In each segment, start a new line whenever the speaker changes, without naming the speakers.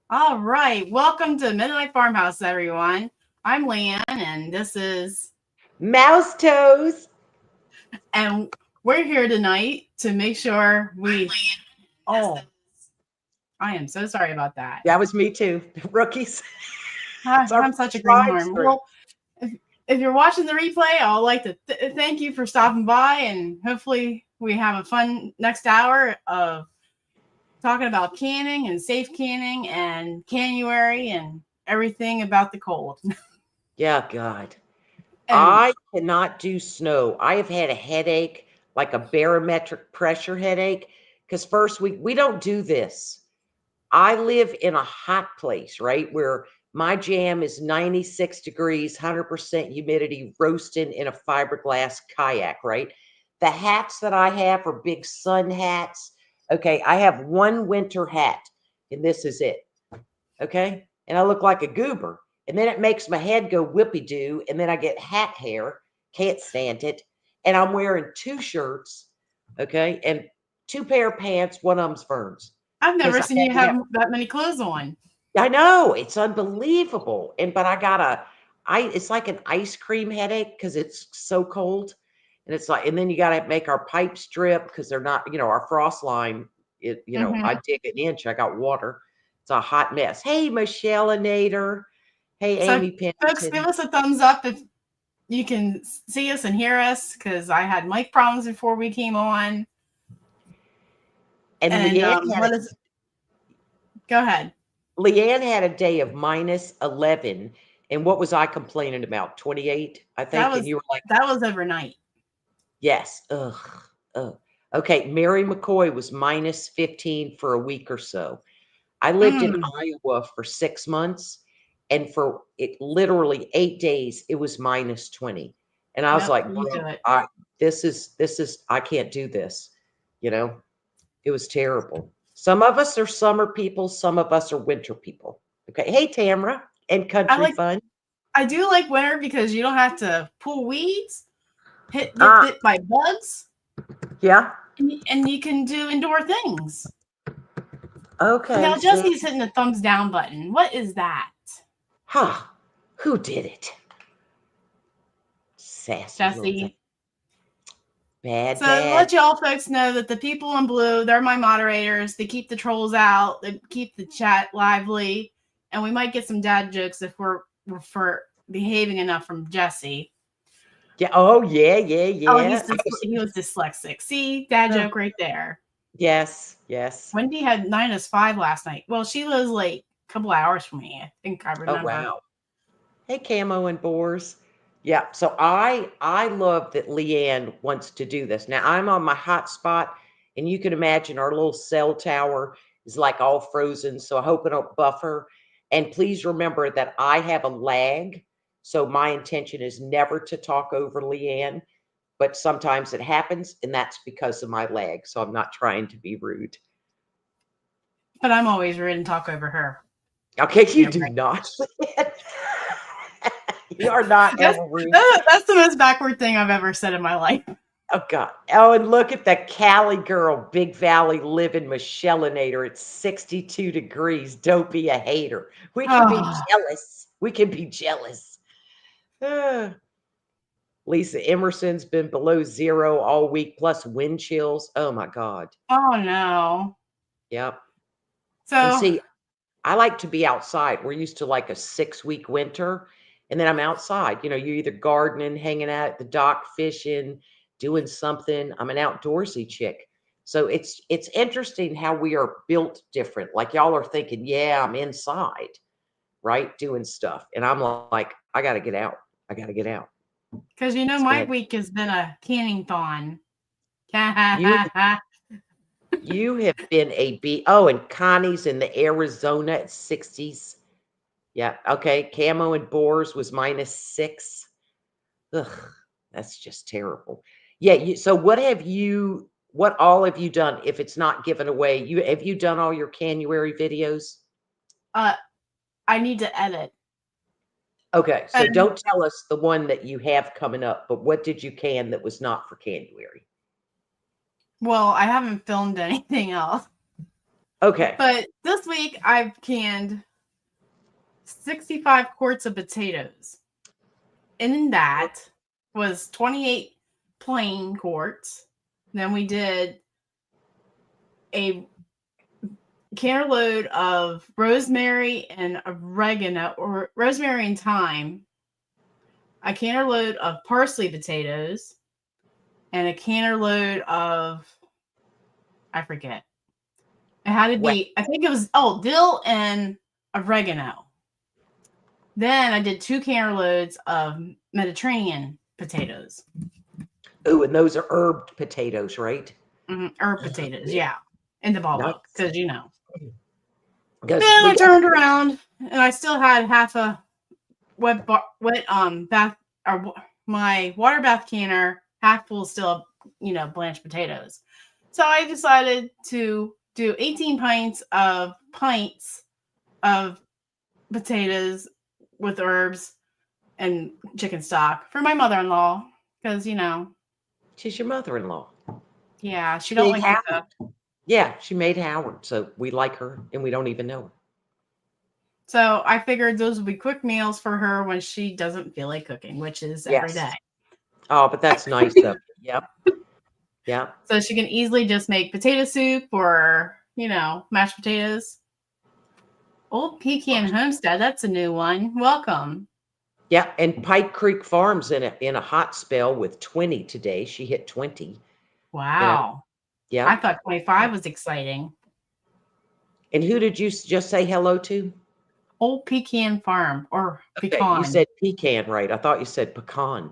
All right. Welcome to Midnight Farmhouse, everyone. I'm Leanne, and this is,
Mouse toes.
and we're here tonight to make sure oh, I am so sorry about that.
That was me too. Rookies. It's our
I'm such a
first live
greenhorn.
stream.
Well, if you're watching the replay, I'd like to thank you for stopping by, and hopefully, we have a fun next hour of talking about canning and safe canning and Canuary and everything about the cold.
Yeah, God.
And
I cannot do snow. I have had a headache, like a barometric pressure headache. Because first we don't do this. I live in a hot place, right? Where my jam is 96 degrees, 100% humidity, roasting in a fiberglass kayak, right? The hats that I have are big sun hats. Okay, I have one winter hat, and this is it. Okay, and I look like a goober. And then it makes my head go whippy doo, and then I get hat hair. Can't stand it. And I'm wearing two shirts, okay, and two pair of pants. One of them's Vern's
I've
because
never
I
seen
had
you
to
have
have.
that many clothes on.
I know it's unbelievable, and but I got it's like an ice cream headache because it's so cold, and it's like, and then you got to make our pipes drip because they're not, our frost line. I
Mhm.
dig an inch, I got water. It's a hot mess. Hey, Michelle Nader. Hey,
So,
Amy
folks, give
Pennington.
us a thumbs up if you can see us and hear us, because I had mic problems before we came on.
And
And let us go ahead.
Leanne had a day of -11, and what was I complaining about? 28, I
That
think, and
was
you were like,
that was overnight.
yes. Ugh. Ugh. Okay, Mary McCoy was -15 for a week or so. I lived in
Mm,
Iowa for 6 months, and for it literally 8 days, it was -20. And I was
yep,
like,
you
"Bro,
do it.
this is I can't do this." You know? It was terrible. Some of us are summer people, some of us are winter people. Okay. Hey, Tamra and
I
Country
like
Fun.
I do like winter because you don't have to pull weeds, get
Ah,
bit by bugs,
yeah.
and you can do indoor things.
Okay.
Now
See,
Jesse's hitting the thumbs down button. What is that,
huh? Who did it? Sassy little thing.
Jesse?
Bad,
So let
bad.
y'all folks know that the people in blue, they're my moderators. They keep the trolls out. They keep the chat lively, and we might get some dad jokes if we're for behaving enough from Jesse.
Yeah. Oh, yeah, yeah,
Oh,
yeah.
he was dyslexic. See, dad
Oh,
joke right there.
yes, yes.
Wendy had -5 last night. Well, she was like a couple hours from me. I think I
Oh,
remember.
wow. Hey, Camo and Boars. Yeah. So I love that Leanne wants to do this. Now I'm on my hotspot, and you can imagine our little cell tower is like all frozen. So I hope it don't buffer. And please remember that I have a lag. So my intention is never to talk over Leanne, but sometimes it happens, and that's because of my lag. So I'm not trying to be rude.
But I'm always rude and talk over her.
Okay, you
Yeah,
do
right.
not. You are not
That's
ever rude.
that's the most backward thing I've ever said in my life.
Oh God. Oh, and look at the Cali girl, Big Valley living Michelinator at 62 degrees. Don't be a hater. We can be
Oh,
jealous. We can be jealous. Ah. Lisa Emerson's been below zero all week, plus wind chills. Oh my God.
oh no.
Yep. And
So
see, I like to be outside. We're used to like a 6-week winter, and then I'm outside. You're either gardening, hanging out at the dock, fishing, doing something. I'm an outdoorsy chick. So it's interesting how we are built different. Like y'all are thinking, yeah, I'm inside, right, doing stuff, and I'm like, I got to get out. I got to get out.
because
It's
my
bad.
week has been a canning thon.
You you have been a bee. Oh, and Connie's in the Arizona at 60s. Yeah. Okay. Camo and Boars was -6. Ugh, that's just terrible. Yeah, so what all have you done if it's not given away? Have you done all your Canuary videos?
uh, I need to edit.
Okay, so
And
don't tell us the one that you have coming up, but what did you can that was not for Canuary?
well, I haven't filmed anything else.
Okay.
But this week I've canned 65 quarts of potatoes. And in that was 28 plain quarts. Then we did a canner load of rosemary and oregano, or rosemary and thyme, a canner load of parsley potatoes, and a canner load of, I forget. It had to be, I think it was, dill and oregano. Then I did 2 canner loads of Mediterranean potatoes.
Oh, and those are herbed potatoes, right?
Herb potatoes, yeah. In the ball book, because you know. Then I turned around and I still had half a wet bath, or my water bath canner half full still of, blanched potatoes. So I decided to do 18 pints of potatoes with herbs and chicken stock for my mother-in-law, because
she's your mother-in-law.
Yeah, she don't like to cook.
Yeah, she made Howard, so we like her and we don't even know her.
So I figured those would be quick meals for her when she doesn't feel like cooking, which is every day.
Oh, but that's nice though. Yep. Yeah.
So she can easily just make potato soup or, mashed potatoes. Old Pecan Homestead, that's a new one. Welcome.
Yeah, and Pike Creek Farms in a hot spell with 20 today. She hit 20.
Wow.
Yeah.
I thought 25 was exciting.
And who did you just say hello to?
Old Pecan Farm, or pecan.
Okay, you said pecan, right? I thought you said pecan.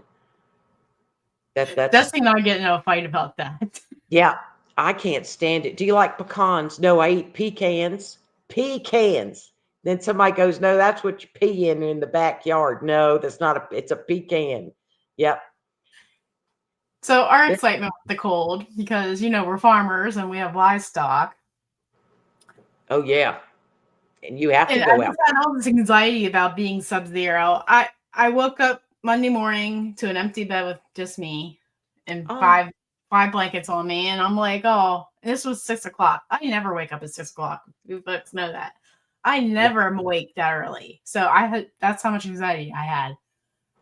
That's
Destiny and I get in a fight about that.
Yeah, I can't stand it. Do you like pecans? No, I eat pecans. Pecans. Then somebody goes, no, that's what you pee in the backyard. No, that's not it's a pecan. Yep.
So our excitement with the cold, because, we're farmers and we have livestock.
Oh, yeah. And you have to go out.
I had all this anxiety about being sub-zero. I woke up Monday morning to an empty bed with just me and five blankets on me, and I'm like, this was 6 o'clock. I never wake up at 6 o'clock. You folks know that. I never am awake that early. So that's how much anxiety I had.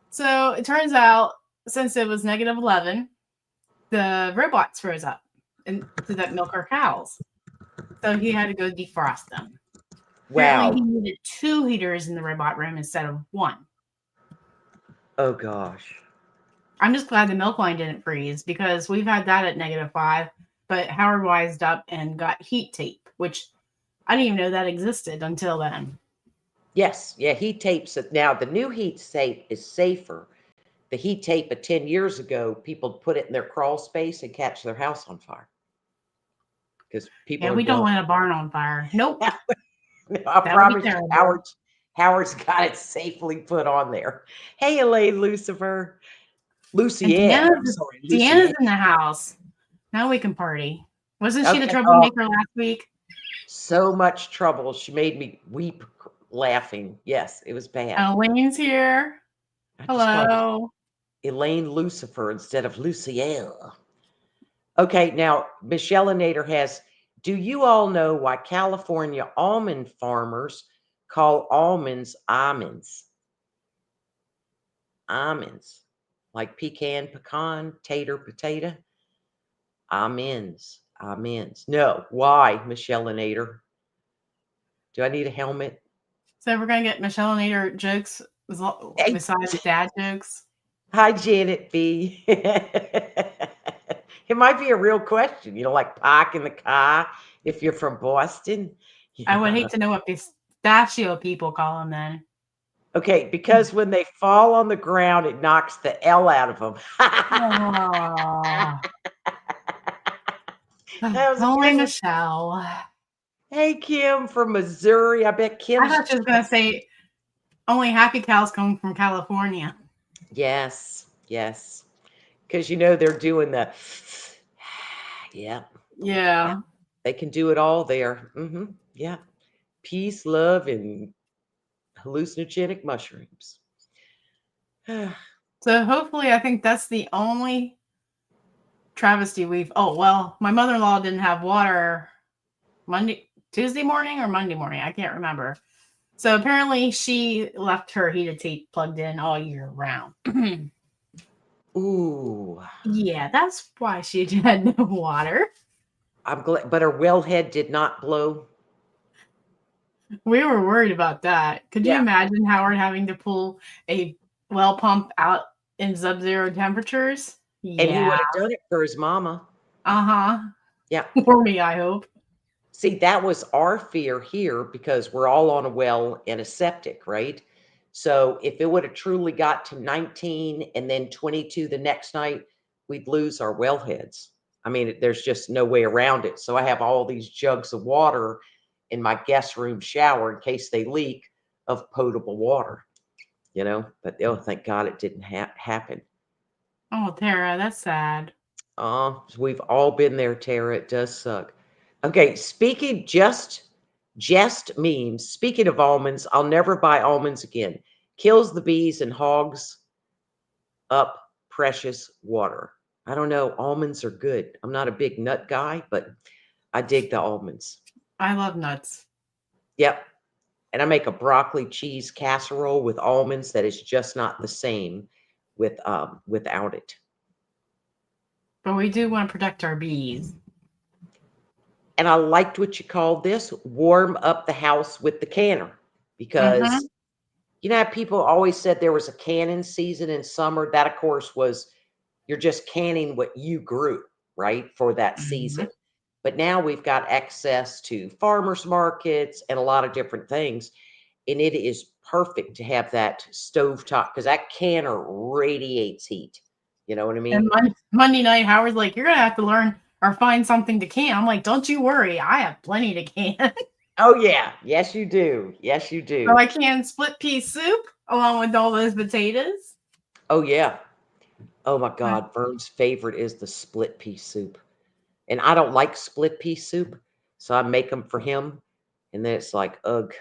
So it turns out, since it was -11, the robots froze up and so that milk our cows. So he had to go defrost them.
Wow.
Apparently he needed 2 heaters in the robot room instead of 1.
Oh, gosh.
I'm just glad the milk line didn't freeze, because we've had that at -5, but Howard wised up and got heat tape, which I didn't even know that existed until then.
Yes. Yeah, heat tapes. Now, the new heat tape is safer. The heat tape of 10 years ago, people put it in their crawl space and catch their house on fire. Because people
we don't want a barn on fire. Nope.
No, I promise you, Howard's got it safely put on there. Hey, Elaine, Lucifer.
Deanna's in the house. Now we can party. Wasn't she the troublemaker last week?
So much trouble. She made me weep laughing. Yes, it was bad.
Elaine's here. Hello.
Elaine Lucifer instead of Lucielle. Okay, now Michelinator has, do you all know why California almond farmers call almonds almonds? Almonds. Like pecan, tater, potato. Almonds. No, why, Michelinator? Do I need a helmet?
So we're going to get Michelinator jokes besides dad jokes?
Hi, Janet B. It might be a real question, like park in the car if you're from Boston.
I would hate to know what pistachio people call them then.
Okay, because when they fall on the ground, it knocks the L out of them.
Only Michelle.
Hey, Kim from Missouri. I bet Kim.
I thought she was going to say only happy cows come from California.
Yes. Because, they're doing the,
Yeah.
They can do it all there. Yeah. Peace, love, and hallucinogenic mushrooms.
So hopefully, I think that's the only travesty my mother-in-law didn't have water Tuesday morning or Monday morning. I can't remember. So apparently she left her heated tape plugged in all year round.
Ooh.
Yeah, that's why she had no water.
I'm glad, but her wellhead did not blow.
We were worried about that. Could you
Yeah.
imagine Howard having to pull a well pump out in sub-zero temperatures?
And he
Yeah.
would have done it for his mama.
Uh-huh.
Yeah.
For me, I hope.
See, that was our fear here because we're all on a well and a septic, right? So if it would have truly got to 19 and then 22 the next night, we'd lose our wellheads. I mean, there's just no way around it. So I have all these jugs of water in my guest room shower in case they leak of potable water, but oh, thank God it didn't happen.
Oh, Tara, that's sad.
Oh, we've all been there, Tara. It does suck. Okay, speaking just memes. Speaking of almonds, I'll never buy almonds again. Kills the bees and hogs up precious water. I don't know. Almonds are good. I'm not a big nut guy, but I dig the almonds.
I love nuts.
Yep. And I make a broccoli cheese casserole with almonds that is just not the same without it.
But we do want to protect our bees.
And I liked what you called this, warm up the house with the canner, because how people always said there was a canning season in summer. That, of course, was you're just canning what you grew, right, for that season. But now we've got access to farmers markets and a lot of different things. And it is perfect to have that stovetop because that canner radiates heat. You know what I mean?
And Monday night, Howard's like, you're going to have to learn or find something to can. I'm like, don't you worry. I have plenty to can.
Oh, yeah. Yes, you do. Yes, you do.
So I can split pea soup along with all those potatoes.
Oh, yeah. Oh, my God. Vern's favorite is the split pea soup. And I don't like split pea soup, so I make them for him. And then it's like, ugh.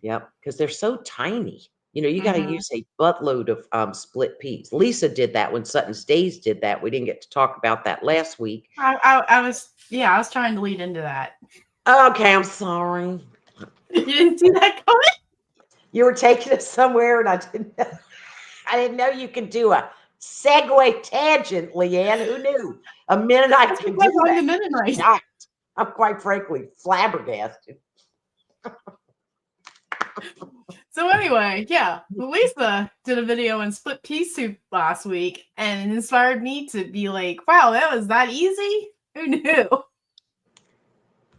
Yep. Because they're so tiny. You got to use a buttload of split peas. Lisa did that when Sutton's Days did that. We didn't get to talk about that last week.
I was trying to lead into that.
Okay, I'm sorry.
You didn't see that coming?
You were taking us somewhere, and I didn't know you could do a segue tangent, Leanne. Who knew? A Mennonite can do that.
The Mennonite.
I'm quite frankly flabbergasted.
So anyway, yeah, Lisa did a video on split pea soup last week and it inspired me to be like, wow, that was that easy? Who knew?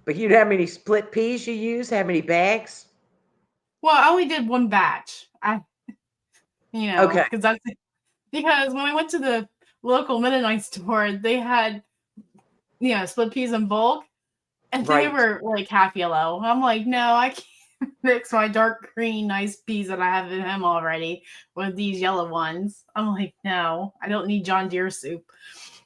But you know how many split peas you use? How many bags?
Well, I only did one batch.
Okay.
Because when I went to the local Mennonite store, they had, split peas in bulk and they were like half yellow. I'm like, no, I can't mix my dark green nice peas that I have in him already with these yellow ones. I'm like, no, I don't need John Deere soup.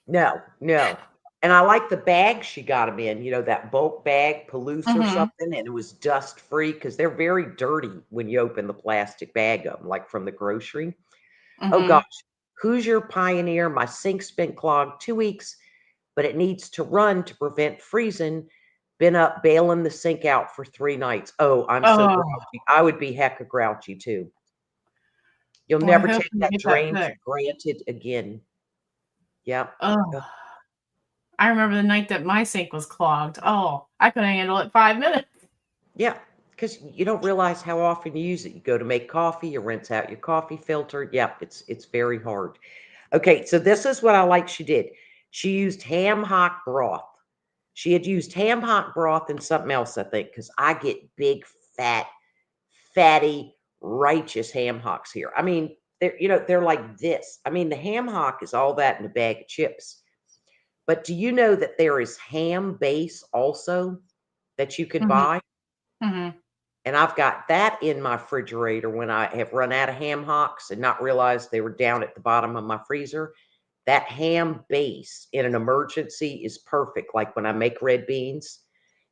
No. And I like the bag she got them in, that bulk bag, Palouse or something, and it was dust free because they're very dirty when you open the plastic bag of them, like from the grocery. Oh gosh, who's your pioneer? My sink's been clogged 2 weeks, but it needs to run to prevent freezing. Been up bailing the sink out for 3 nights. Oh, I'm so grouchy. I would be hecka grouchy too. You'll never take that drain for granted again. Yep.
Oh. I remember the night that my sink was clogged. Oh, I couldn't handle it 5 minutes.
Yeah, because you don't realize how often you use it. You go to make coffee, you rinse out your coffee filter. Yep, it's very hard. Okay, so this is what I like she did. She used ham hock broth. She had used ham hock broth and something else, I think, because I get big, fatty, righteous ham hocks here. I mean, they're like this. I mean, the ham hock is all that in a bag of chips. But do you know that there is ham base also that you could buy? And I've got that in my refrigerator when I have run out of ham hocks and not realized they were down at the bottom of my freezer. That ham base in an emergency is perfect. Like when I make red beans,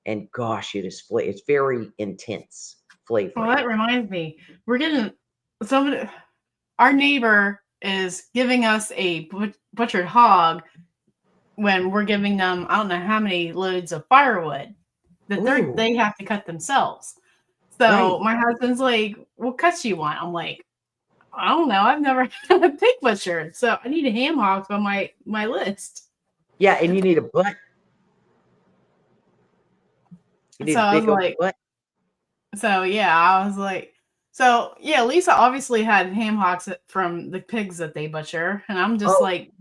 and gosh, it's very intense flavor.
Well, that reminds me, we're getting our neighbor is giving us a butchered hog when we're giving them, I don't know how many loads of firewood. that
Ooh,
they have to cut themselves. So
right.
my husband's like, "What cuts you want?" I'm like, "I don't know. I've never had a pig butchered, so I need a ham hock on my list."
Yeah, and you need a butt. You need
So
a
I was
big old
like,
butt.
so yeah, I was like, so yeah, Lisa obviously had ham hocks from the pigs that they butcher, and I'm just
Oh,
like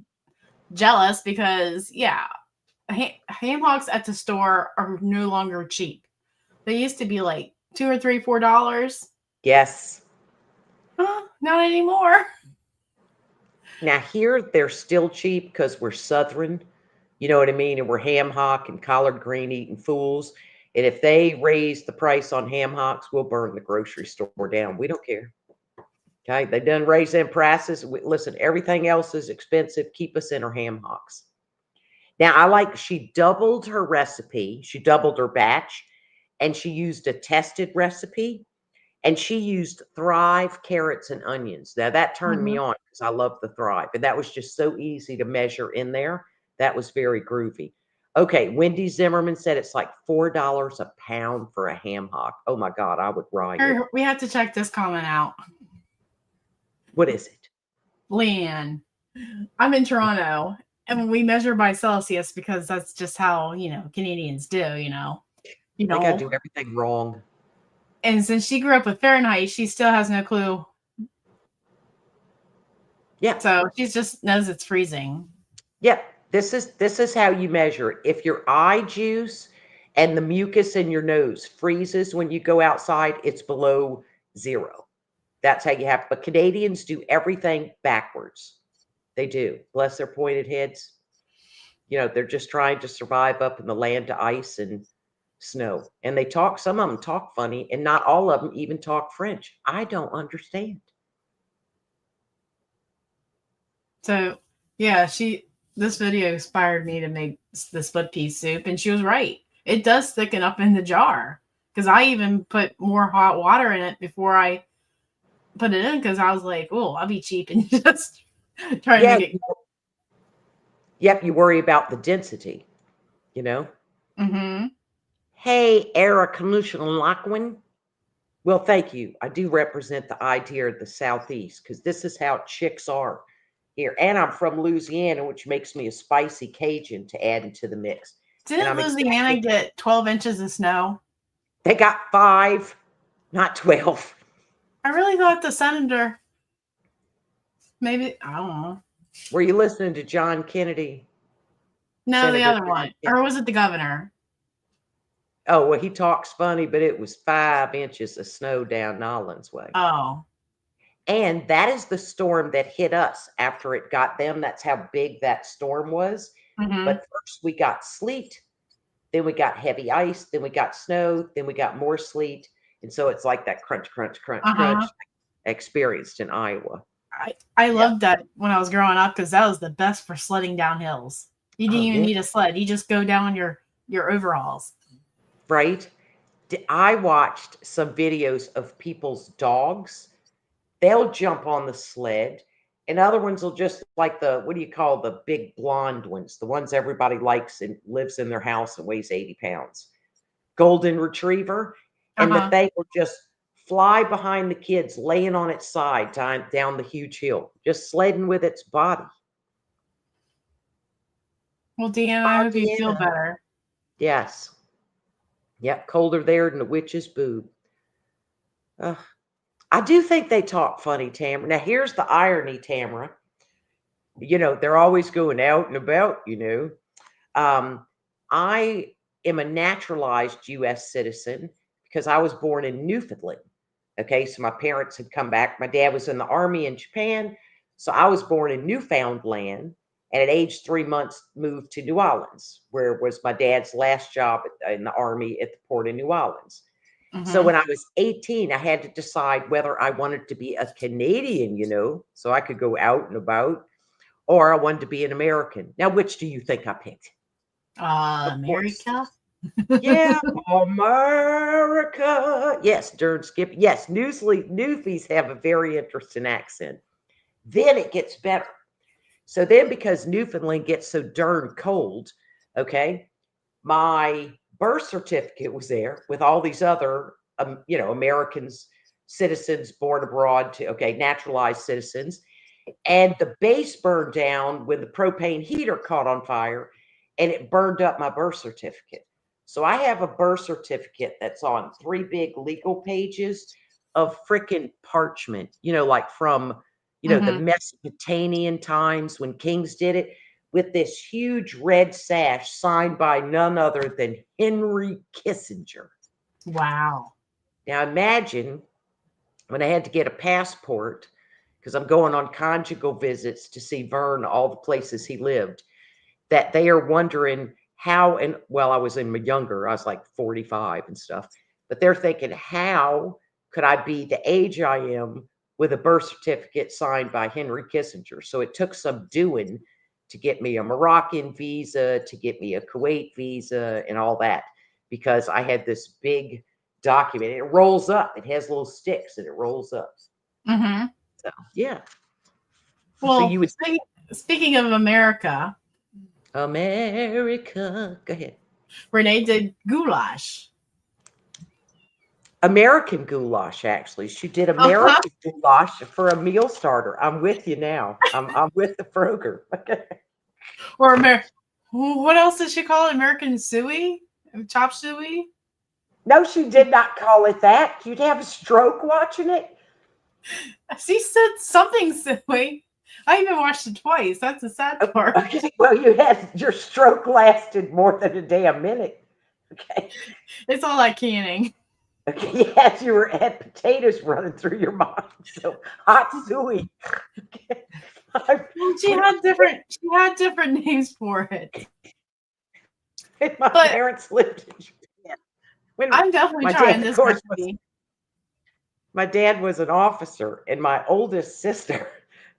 jealous because yeah, ham hocks at the store are no longer cheap. They used to be like $2 or $3, $4.
yes.
Not anymore.
Now here they're still cheap because we're Southern, you know what I mean? And we're ham hock and collard green eating fools. And if they raise the price on ham hocks, we'll burn the grocery store down. We don't care. Okay. They done raise them prices. Listen, everything else is expensive. Keep us in our ham hocks. Now I like she doubled her recipe. She doubled her batch and she used a tested recipe. And she used Thrive carrots and onions. Now that turned me
Mhm.
on because I love the Thrive, and that was just so easy to measure in there. That was very groovy. Okay, Wendy Zimmerman said it's like $4 a pound for a ham hock. Oh my God, I would riot.
We have to check this comment out.
What is it?
Leanne, I'm in Toronto, and we measure by Celsius because that's just how Canadians do. You
They got to
know.
do everything wrong.
And since she grew up with Fahrenheit, she still has no clue.
Yeah,
So she just knows it's freezing.
yeah. This is how you measure it. If your eye juice and the mucus in your nose freezes when you go outside, it's below zero. That's how you have. But Canadians do everything backwards. They do. Bless their pointed heads. They're just trying to survive up in the land of ice and snow. And they talk, some of them talk funny, and not all of them even talk French. I don't understand.
So yeah, this video inspired me to make the split pea soup, and she was right. It does thicken up in the jar because I even put more hot water in it before I put it in because I was like, "Oh, I'll be cheap and just try to
Yeah,
make it."
yep, you worry about the density, you know?
Mm-hmm.
Hey, Era Kanushalakwin. Well, thank you. I do represent the idea of the Southeast because this is how chicks are here. And I'm from Louisiana, which makes me a spicy Cajun to add into the mix. And
Didn't
I'm
Louisiana
exactly,
get 12 inches of snow?
they got 5, not 12.
I really thought the senator, maybe, I don't know.
Were you listening to John Kennedy,
No, the
Senator
other
John
one. Or
Kennedy?
was it the governor?
Oh, well, he talks funny, but it was 5 inches of snow down Nolan's way.
Oh.
And that is the storm that hit us after it got them. That's how big that storm was.
Mm-hmm.
But first we got sleet, then we got heavy ice, then we got snow, then we got more sleet. And so it's like that crunch, crunch, crunch, crunch
Uh-huh.
experienced in Iowa.
I
Yeah.
loved that when I was growing up because that was the best for sledding down hills. You didn't
Oh,
even
yeah.
need a sled. You just go down your overalls.
Right. I watched some videos of people's dogs. They'll jump on the sled, and other ones will just like the what do you call the big blonde ones, the ones everybody likes and lives in their house and weighs 80 pounds. Golden retriever. And the
Uh-huh.
thing will just fly behind the kids, laying on its side down the huge hill, just sledding with its body.
Well, Deanna, I
Oh,
hope you feel
Deanna.
better.
Yes. Yep. Colder there than a witch's boob. Ugh. I do think they talk funny, Tamara. Now, here's the irony, Tamara. They're always going out and about, I am a naturalized US citizen because I was born in Newfoundland. Okay, so my parents had come back. My dad was in the army in Japan. So I was born in Newfoundland and at age 3 months moved to New Orleans, where was my dad's last job in the army at the port of New Orleans. So
Mm-hmm.
when I was 18, I had to decide whether I wanted to be a Canadian, so I could go out and about, or I wanted to be an American. Now, which do you think I picked? Of course.
America?
Yeah, America. Yes, darn Skip. Yes, Newfies have a very interesting accent. Then it gets better. So then, because Newfoundland gets so darn cold, okay, my birth certificate was there with all these other, Americans, citizens born abroad to, okay, naturalized citizens. And the base burned down when the propane heater caught on fire and it burned up my birth certificate. So I have a birth certificate that's on 3 big legal pages of freaking parchment, like from, the
Mm-hmm.
Mesopotamian times when kings did it, with this huge red sash signed by none other than Henry Kissinger.
Wow.
Now imagine when I had to get a passport because I'm going on conjugal visits to see Vern, all the places he lived, that they are wondering how, and well, I was younger, I was like 45 and stuff, but they're thinking, how could I be the age I am with a birth certificate signed by Henry Kissinger? So it took some doing to get me a Moroccan visa, to get me a Kuwait visa, and all that, because I had this big document. It rolls up, it has little sticks and it rolls up.
Mm-hmm.
So, yeah. So
Well,
you would,
speaking of America,
America, go ahead.
Renee did goulash.
American goulash, actually. She did
Uh-huh.
American goulash for a meal starter. I'm with you now. I'm with the Kroger.
Or what else did she call it? American suey? Chop suey?
No, she did not call it that. You'd have a stroke watching it.
She said something suey. I even watched it twice. That's the sad part.
Okay, well, your stroke lasted more than a damn minute. Okay.
It's all that canning.
Okay, yes, you had potatoes running through your mind. So hot suey. Okay.
Well, she had different names for it.
My
But
parents lived in Japan. When
I'm definitely
my
trying
dad, of
this
course,
recipe.
my dad was an officer, and my oldest sister,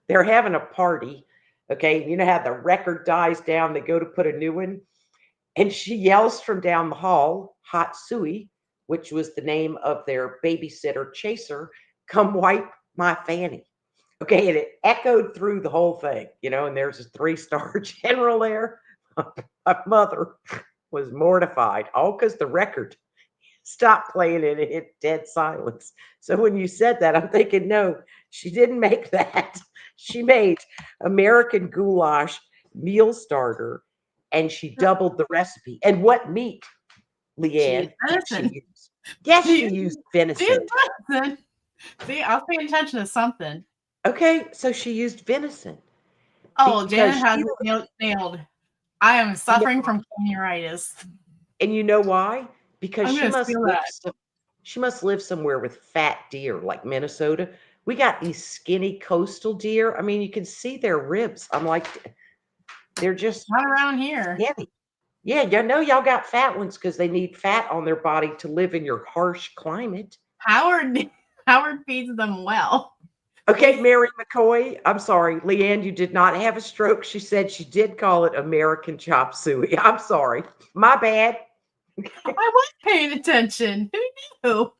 they're having a party. Okay, you know how the record dies down, they go to put a new one, and she yells from down the hall, "Hot Suey," which was the name of their babysitter chaser, "come wipe my fanny." Okay, and it echoed through the whole thing, and there's a 3-star general there. My mother was mortified, all because the record stopped playing and it hit dead silence. So when you said that, I'm thinking, no, she didn't make that. She made American goulash meal starter and she doubled the recipe. And what meat,
She used
Leanne, did she
venison.
use? Yes,
She
she
used,
used
she used
venison.
venison. See, I was paying attention to something.
Okay, so she used venison
Oh,
because
Janet has
she,
it nailed. I am
you know,
suffering from canuritis.
and you know why? Because
I'm
she
gonna
must
steal
live
that.
she must live somewhere with fat deer like Minnesota. We got these skinny coastal deer. I mean, you can see their ribs. I'm like, they're just
Not around here.
heavy. Yeah, you know y'all got fat ones because they need fat on their body to live in your harsh climate.
Howard Howard feeds them well.
Okay, Mary McCoy. I'm sorry, Leanne, you did not have a stroke. She said she did call it American chop suey. I'm sorry. My bad.
I was paying attention. Who knew?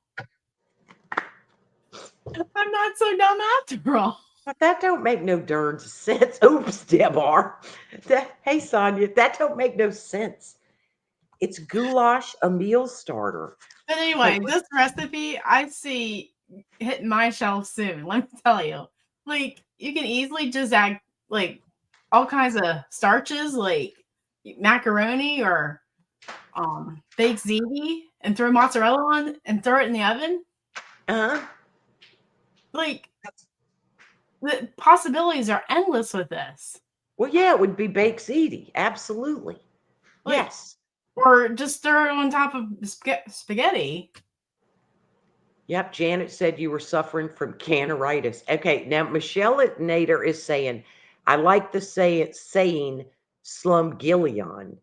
I'm not so dumb after all.
But that don't make no darn sense. Oops, Debar. Hey, Sonia, that don't make no sense. It's goulash, a meal starter.
But
But
anyway, this recipe I see hitting my shelf soon. Let me tell you. Like, you can easily just add like all kinds of starches, like macaroni or baked ziti, and throw mozzarella on and throw it in the oven.
uh,
Like, the possibilities are endless with this.
well, yeah, it would be baked ziti. Absolutely.
Like,
Yes.
or just stir it on top of spaghetti.
Yep. Janet said you were suffering from canaritis. Okay. Now, Michelle Nader is saying, I like the saying slumgillion.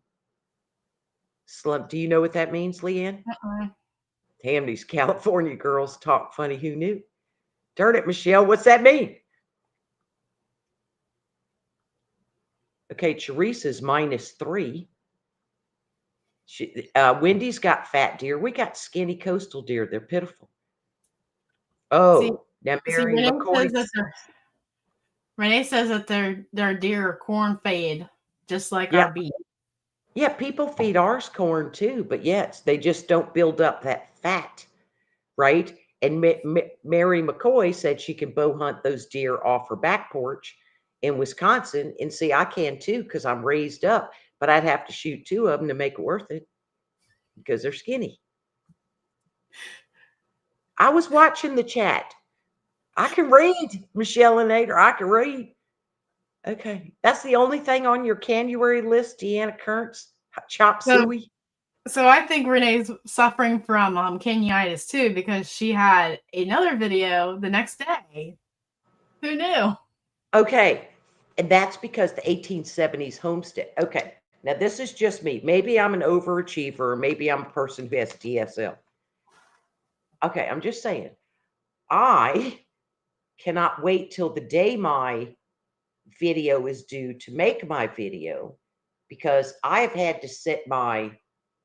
Slum. Do you know what that means, Leanne?
Uh-uh.
Damn, these California girls talk funny. Who knew? Darn it, Michelle. What's that mean? Okay, Teresa's -3. Wendy's got fat deer. We got skinny coastal deer. They're pitiful.
See,
Oh, now
see,
Mary McCoy.
Renee says that their deer are corn fed, just like our
Yep.
beef.
Yeah, people feed ours corn too, but yes, they just don't build up that fat, right? And Mary McCoy said she can bow hunt those deer off her back porch in Wisconsin. And see, I can too because I'm raised up, but I'd have to shoot 2 of them to make it worth it because they're skinny. I was watching the chat. I can read, Michelle and Nader. I can read. Okay. That's the only thing on your Canuary list, Deanna Kearns? Chop
So,
suey?
so I think Renee's suffering from Canuitis too, because she had another video the next day. Who knew?
Okay. And that's because the 1870s homestead. Okay. Now, this is just me. Maybe I'm an overachiever, or maybe I'm a person who has DSL. Okay. I'm just saying, I cannot wait till the day my video is due to make my video because I have had to set my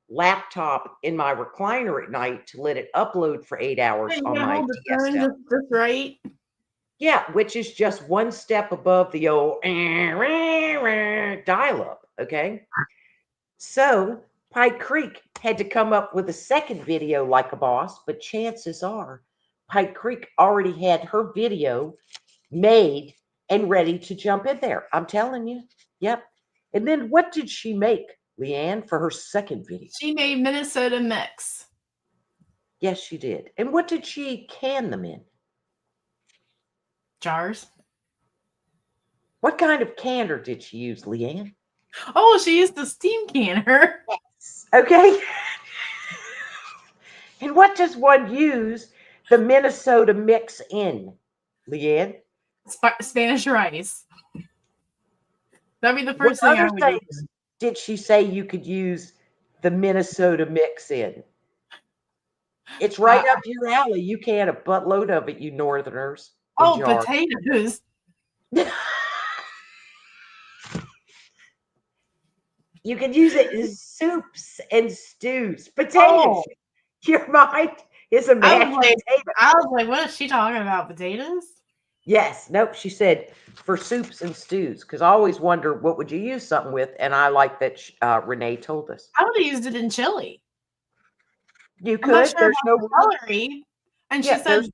laptop in my recliner at night to let it upload for 8 hours
You
on
gotta
my
hold the phone
DSL.
just right.
Yeah, which is just one step above the old dial-up, okay? So Pike Creek had to come up with a second video like a boss, but chances are Pike Creek already had her video made and ready to jump in there. I'm telling you. Yep. And then what did she make, Leanne, for her second video?
She made Minnesota mix.
Yes, she did. And what did she can them in?
Jars.
What kind of canner did she use, Leanne?
Oh, she used the steam canner.
Okay. And what does one use the Minnesota mix in, Leanne?
Spanish rice. That'd be the
What
first thing I
other
would
things
use.
did she say you could use the Minnesota mix in? It's right up your alley. You can a buttload of it, you Northerners. In
Oh,
jars.
potatoes.
You can use it in soups and stews. Potatoes.
Oh,
Your mind is a mashed potato.
what is she talking about? Potatoes?
Yes. Nope. She said for soups and stews because I always wonder what would you use something with, and I like that Renee told us.
I would have used it in chili.
You
I'm not
could.
sure
There's no
about the celery. And she
yeah.
said,
There's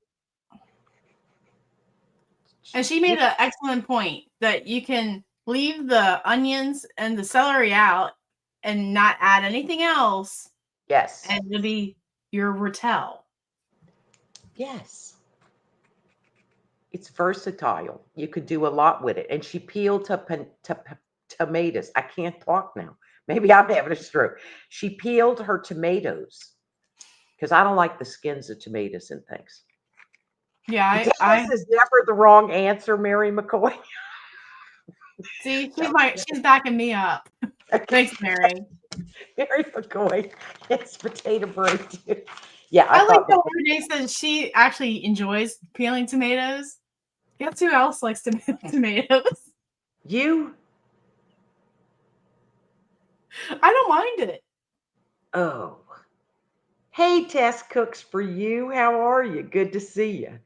and she made an excellent point that you can leave the onions and the celery out and not add anything else,
yes.
and it'll be your rotel.
Yes. It's versatile. You could do a lot with it. And she peeled tomatoes. I can't talk now. Maybe I'm having a stroke. She peeled her tomatoes because I don't like the skins of tomatoes and things.
Yeah,
This is never the wrong answer, Mary McCoy.
see, she's backing me up. Thanks, Mary.
Mary McCoy. It's potato bread too. Yeah,
I like
thought
how Renee says she actually enjoys peeling tomatoes. Guess who else likes to peel tomatoes?
you.
I don't mind it.
Oh. Hey, Tess Cooks for you. How are you? Good to see you.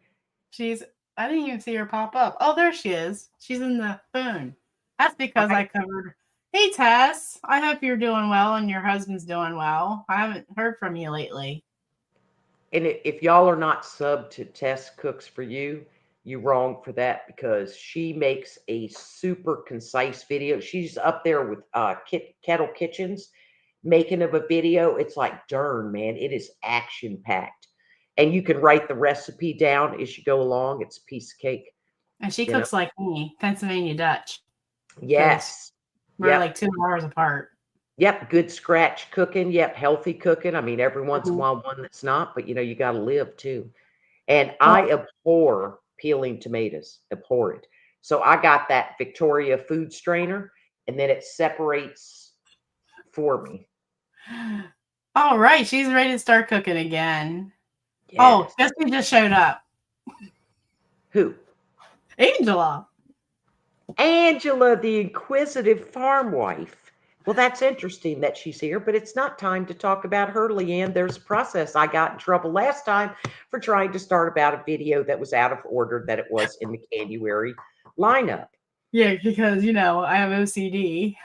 I didn't even see her pop up. Oh, there she is. She's in the phone. That's because I covered. Hey, Tess. I hope you're doing well and your husband's doing well. I haven't heard from you lately.
And if y'all are not subbed to Tess Cooks for you, you're wrong for that because she makes a super concise video. She's up there with Kettle Kitchens making of a video. It's like, darn, man, it is action packed. And you can write the recipe down as you go along. It's a piece of cake.
And she cooks like me, Pennsylvania Dutch.
Yes.
We're like 2 hours apart.
Yep, good scratch cooking. Yep, healthy cooking. I mean, every once in a while, one that's not, but you got to live too. And I abhor peeling tomatoes, abhor it. So I got that Victoria food strainer, and then it separates for me.
All right, she's ready to start cooking again. Yes. Oh, guess who just showed up?
Who?
Angela.
Angela, the inquisitive farm wife. Well, that's interesting that she's here, but it's not time to talk about her, Leanne. There's a process. I got in trouble last time for trying to start about a video that was out of order that it was in the Canuary lineup.
Yeah, because, I have OCD.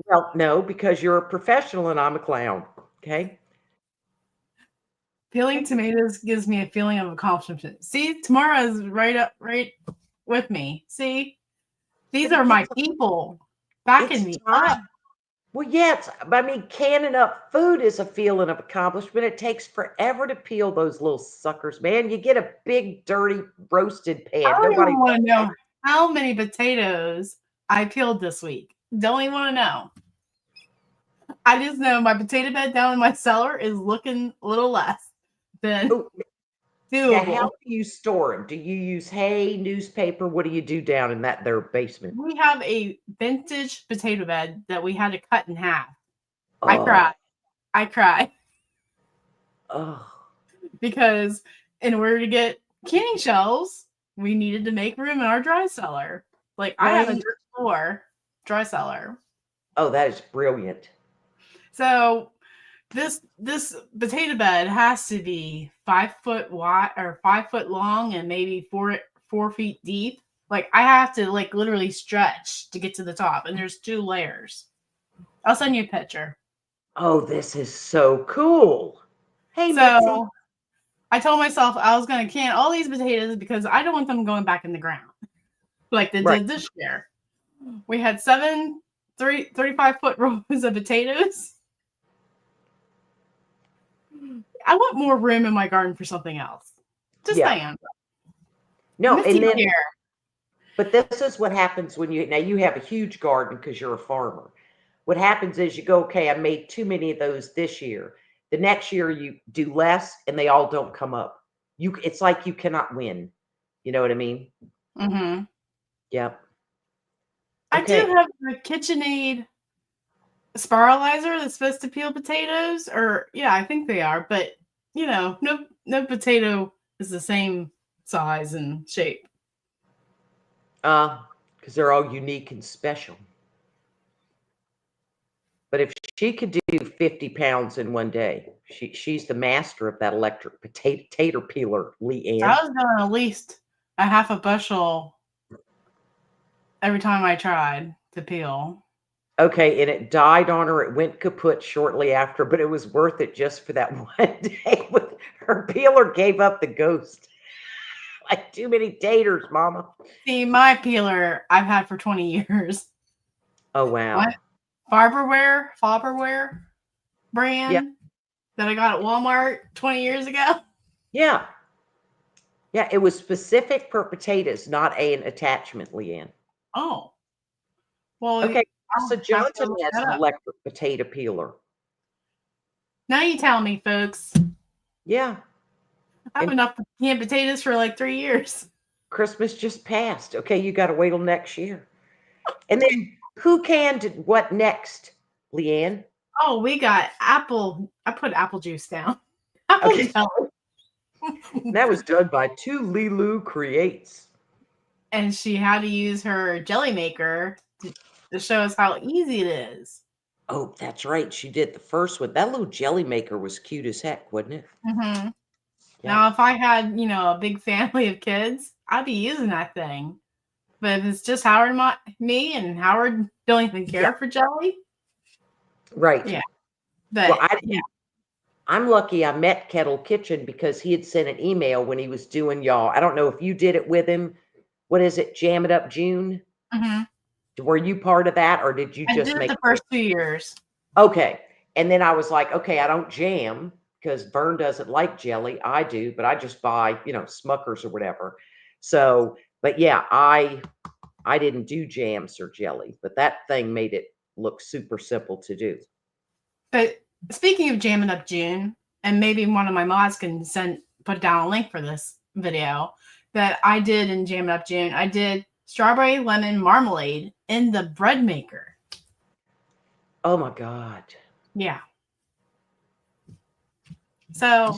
Well, no, because you're a professional and I'm a clown. Okay.
Peeling tomatoes gives me a feeling of accomplishment. See, Tamara is right with me. See, these
But
are
it
my
gets,
people backing
it's
me up.
time. Well, yes. I mean, canning up food is a feeling of accomplishment. It takes forever to peel those little suckers, man. You get a big, dirty, roasted
I
pan.
don't
Nobody
even want to
wants
know how many potatoes I peeled this week. Don't even want to know. I just know my potato bed down in my cellar is looking a little less than
Oh, now, how
doable.
do you store them? Do you use hay, newspaper? What do you do down in that their basement?
We have a vintage potato bed that we had to cut in half. I
Oh,
cried. I cried
oh,
because in order to get canning shelves, we needed to make room in our dry cellar. Like I have a
right.
dirt floor dry cellar.
Oh, that is brilliant.
So this potato bed has to be 5 foot wide or 5 foot long and maybe 4 feet deep. Like I have to like literally stretch to get to the top, and there's 2 layers. I'll send you a picture.
Oh, this is so cool. Hey, Mitzi.
So I told myself I was going to can all these potatoes because I don't want them going back in the ground like they
Right.
did this year. We had 35-foot rows of potatoes. I want more room in my garden for something else. Just
Yeah.
saying.
No, and
Mitzi
then,
here.
but this is what happens when now you have a huge garden because you're a farmer. What happens is you go, okay, I made too many of those this year. The next year you do less and they all don't come up. It's like you cannot win. You know what I mean?
Mm-hmm.
Yep.
I do
Okay.
have the KitchenAid spiralizer that's supposed to peel potatoes, or yeah, I think they are, but no potato is the same size and shape.
Because they're all unique and special. But if she could do 50 pounds in one day, she's the master of that electric potato peeler,
I
Leanne.
was doing at least a half a bushel every time I tried to peel.
Okay, and it died on her. It went kaput shortly after, but it was worth it just for that one day. With her peeler gave up the ghost. Like too many taters, Mama.
See, my peeler I've had for 20 years.
Oh
My
wow.
Farberware
Yeah,
brand that I got at Walmart 20 years ago.
yeah, yeah. It was specific for potatoes, not an attachment, Leanne.
Oh, well,
Okay,
I'll
so
have to
Johnson
look
has
that
an
up.
electric potato peeler.
Now you tell me, folks.
Yeah,
I have
and
enough canned potatoes for like 3 years.
Christmas just passed. Okay, you got to wait till next year. And then who canned what next, Leanne?
Oh, we got apple. I put apple juice down. Apple
Okay,
jelly.
that was done by two Lilu Creates.
And she had to use her jelly maker to show us how easy it is.
Oh, that's right. She did the first one. That little jelly maker was cute as heck, wasn't it?
Mm-hmm.
Yeah.
Now, if I had, a big family of kids, I'd be using that thing. But if it's just Howard and me, and Howard don't even
Yeah.
care for jelly,
Right.
yeah.
Well,
But yeah,
I'm lucky I met Kettle Kitchen because he had sent an email when he was doing y'all. I don't know if you did it with him. What is it? Jam It Up June?
mm-hmm.
Were you part of that or did you
I
just
did it
make
the first 2 years.
Okay. And then I was like, okay, I don't jam because Vern doesn't like jelly. I do, but I just buy, Smuckers or whatever. So, but yeah, I didn't do jams or jelly, but that thing made it look super simple to do.
But speaking of jamming up June, and maybe one of my mods can put down a link for this video that I did in Jam It Up June. I did strawberry lemon marmalade in the bread maker.
Oh my God.
Yeah. So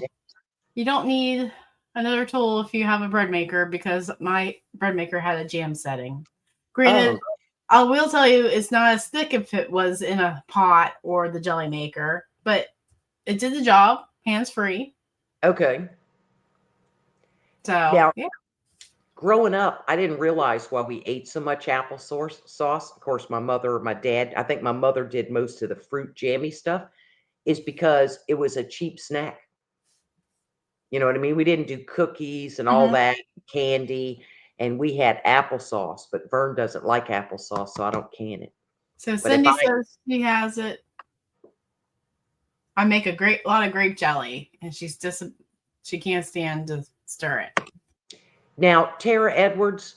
you don't need another tool if you have a bread maker because my bread maker had a jam setting. Granted,
Oh,
I will tell you it's not as thick if it was in a pot or the jelly maker, but it did the job, hands free.
okay.
So
Now,
yeah.
growing up, I didn't realize why we ate so much sauce. Of course, my mother or my dad, I think my mother did most of the fruit jammy stuff, is because it was a cheap snack. You know what I mean? We didn't do cookies and all
Mhm.
that, candy, and we had applesauce, but Vern doesn't like applesauce, so I don't can it.
So
But if
Cindy
I
says she has it. I make a lot of grape jelly, and she can't stand to stir it.
Now, Tara Edwards,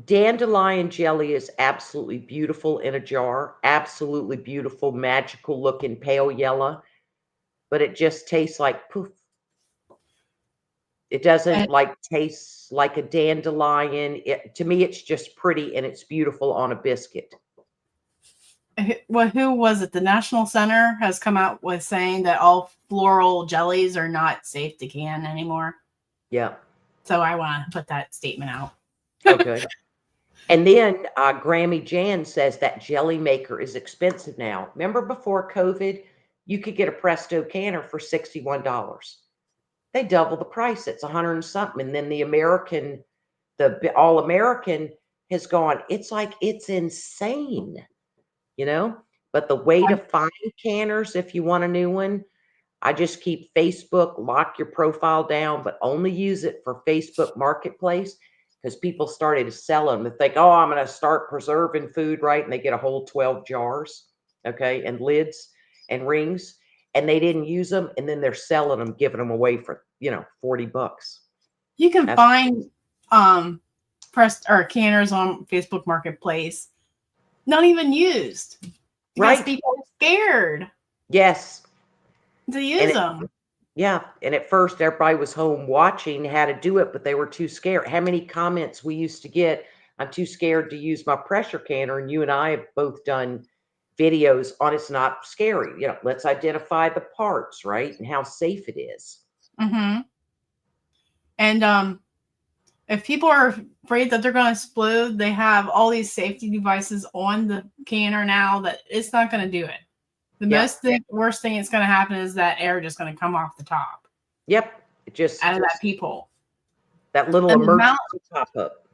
dandelion jelly is absolutely beautiful in a jar, absolutely beautiful, magical looking pale yellow, but it just tastes like poof. It
And
doesn't like taste like a dandelion. To me, it's just pretty and it's beautiful on a biscuit.
who was it? The National Center has come out with saying that all floral jellies are not safe to can anymore.
Yeah.
So I want to put that statement out.
Okay. And then Grammy Jan says that jelly maker is expensive now. Remember before COVID, you could get a Presto canner for $61. They double the price. It's 100 and something. And then the All American has gone. It's like it's insane, you know. But the way to find canners, if you want a new one, I just keep Facebook, lock your profile down, but only use it for Facebook Marketplace because people started to sell them. They think, oh, I'm going to start preserving food, right? And they get a whole 12 jars, okay, and lids and rings, and they didn't use them. And then they're selling them, giving them away for, $40.
You can
That's
find pressed or canners on Facebook Marketplace, not even used because
right.
people are scared
Yes.
to
And
use them.
yeah. And at first, everybody was home watching how to do it, but they were too scared. How many comments we used to get? I'm too scared to use my pressure canner. And you and I have both done videos on it's not scary. Let's identify the parts, right? And how safe it is.
Mm-hmm. And if people are afraid that they're going to explode, they have all these safety devices on the canner now that it's not going to do it. The worst thing that's going to happen is that air just going to come off the top.
Yep. It just
out of that peephole.
That little
And
emergency pop up.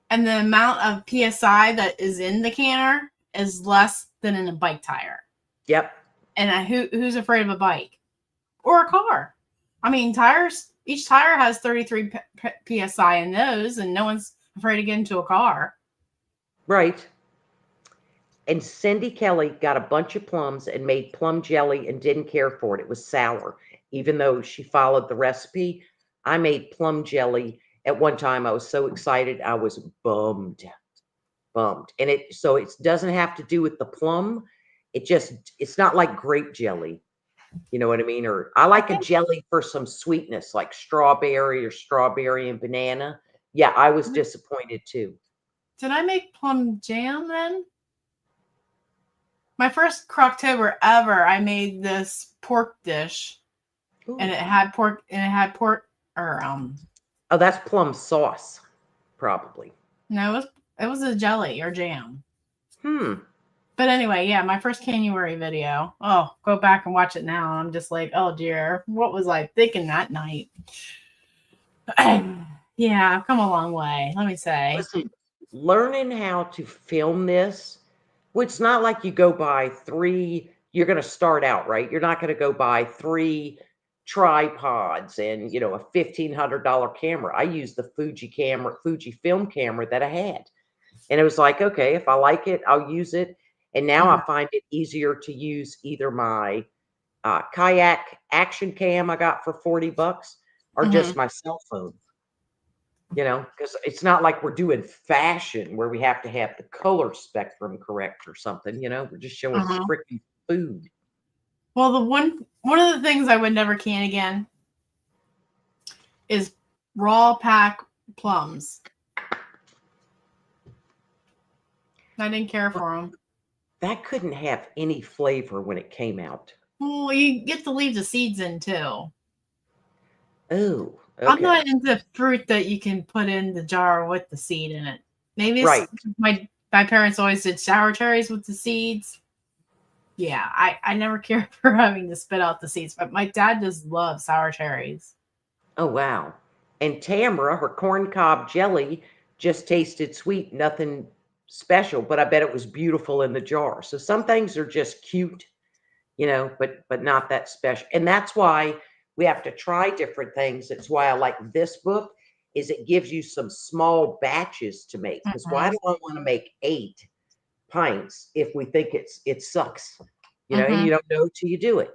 And the amount of PSI that is in the canner is less than in a bike tire.
Yep.
And who's afraid of a bike or a car? I mean, tires. Each tire has 33 PSI in those, and no one's afraid to get into a car.
Right. And Cindy Kelly got a bunch of plums and made plum jelly and didn't care for it. It was sour. Even though she followed the recipe, I made plum jelly. At one time, I was so excited, I was bummed. And it doesn't have to do with the plum. It's not like grape jelly. You know what I mean? Or I like a jelly for some sweetness, like strawberry and banana. Yeah, I was disappointed too.
Did I make plum jam then? My first Croctober ever, I made this pork dish.
Ooh.
And it had pork or
Oh, that's plum sauce, probably.
No, it was a jelly or jam.
But
anyway, yeah, my first Canuary video. Oh, go back and watch it now. I'm just like, oh dear, what was I thinking that night? Yeah, I've come a long way, let me say.
Listen, learning how to film this, well, it's not like you go buy you're going to start out, right? You're not going to go buy 3 tripods and, a $1,500 camera. I used the Fuji film camera that I had. And it was like, okay, if I like it, I'll use it. And now I find it easier to use either my kayak action cam I got for $40 or just my cell phone. Because it's not like we're doing fashion where we have to have the color spectrum correct or something. We're just showing strictly food.
Well, one of the things I would never can again is raw pack plums. I didn't care for them.
That couldn't have any flavor when it came out.
Well, you get to leave the seeds in too.
Oh, okay.
I'm not into fruit that you can put in the jar with the seed in it. Maybe it's my parents always did sour cherries with the seeds. Yeah, I never cared for having to spit out the seeds, but my dad just loves sour cherries.
Oh, wow. And Tamara, her corn cob jelly just tasted sweet, nothing special, but I bet it was beautiful in the jar. So some things are just cute, but not that special. And that's why we have to try different things. It's why I like this book is it gives you some small batches to make. Because why do I want to make 8 pints if we think it sucks? And you don't know till you do it,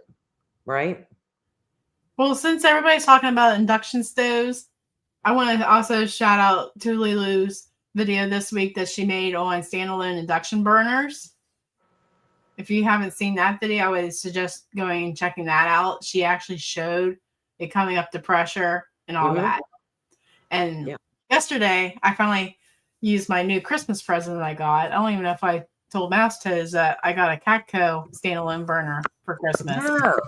right?
Well, since everybody's talking about induction stoves, I want to also shout out to Lulu's video this week that she made on standalone induction burners. If you haven't seen that video, I would suggest going and checking that out. She actually showed it coming up to pressure and all that. And yesterday, I finally used my new Christmas present that I got. I don't even know if I told Mouse Toes that I got a Catco standalone burner for Christmas.
Oh,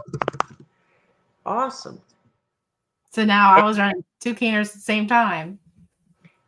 awesome.
So now I was running 2 canners at the same time.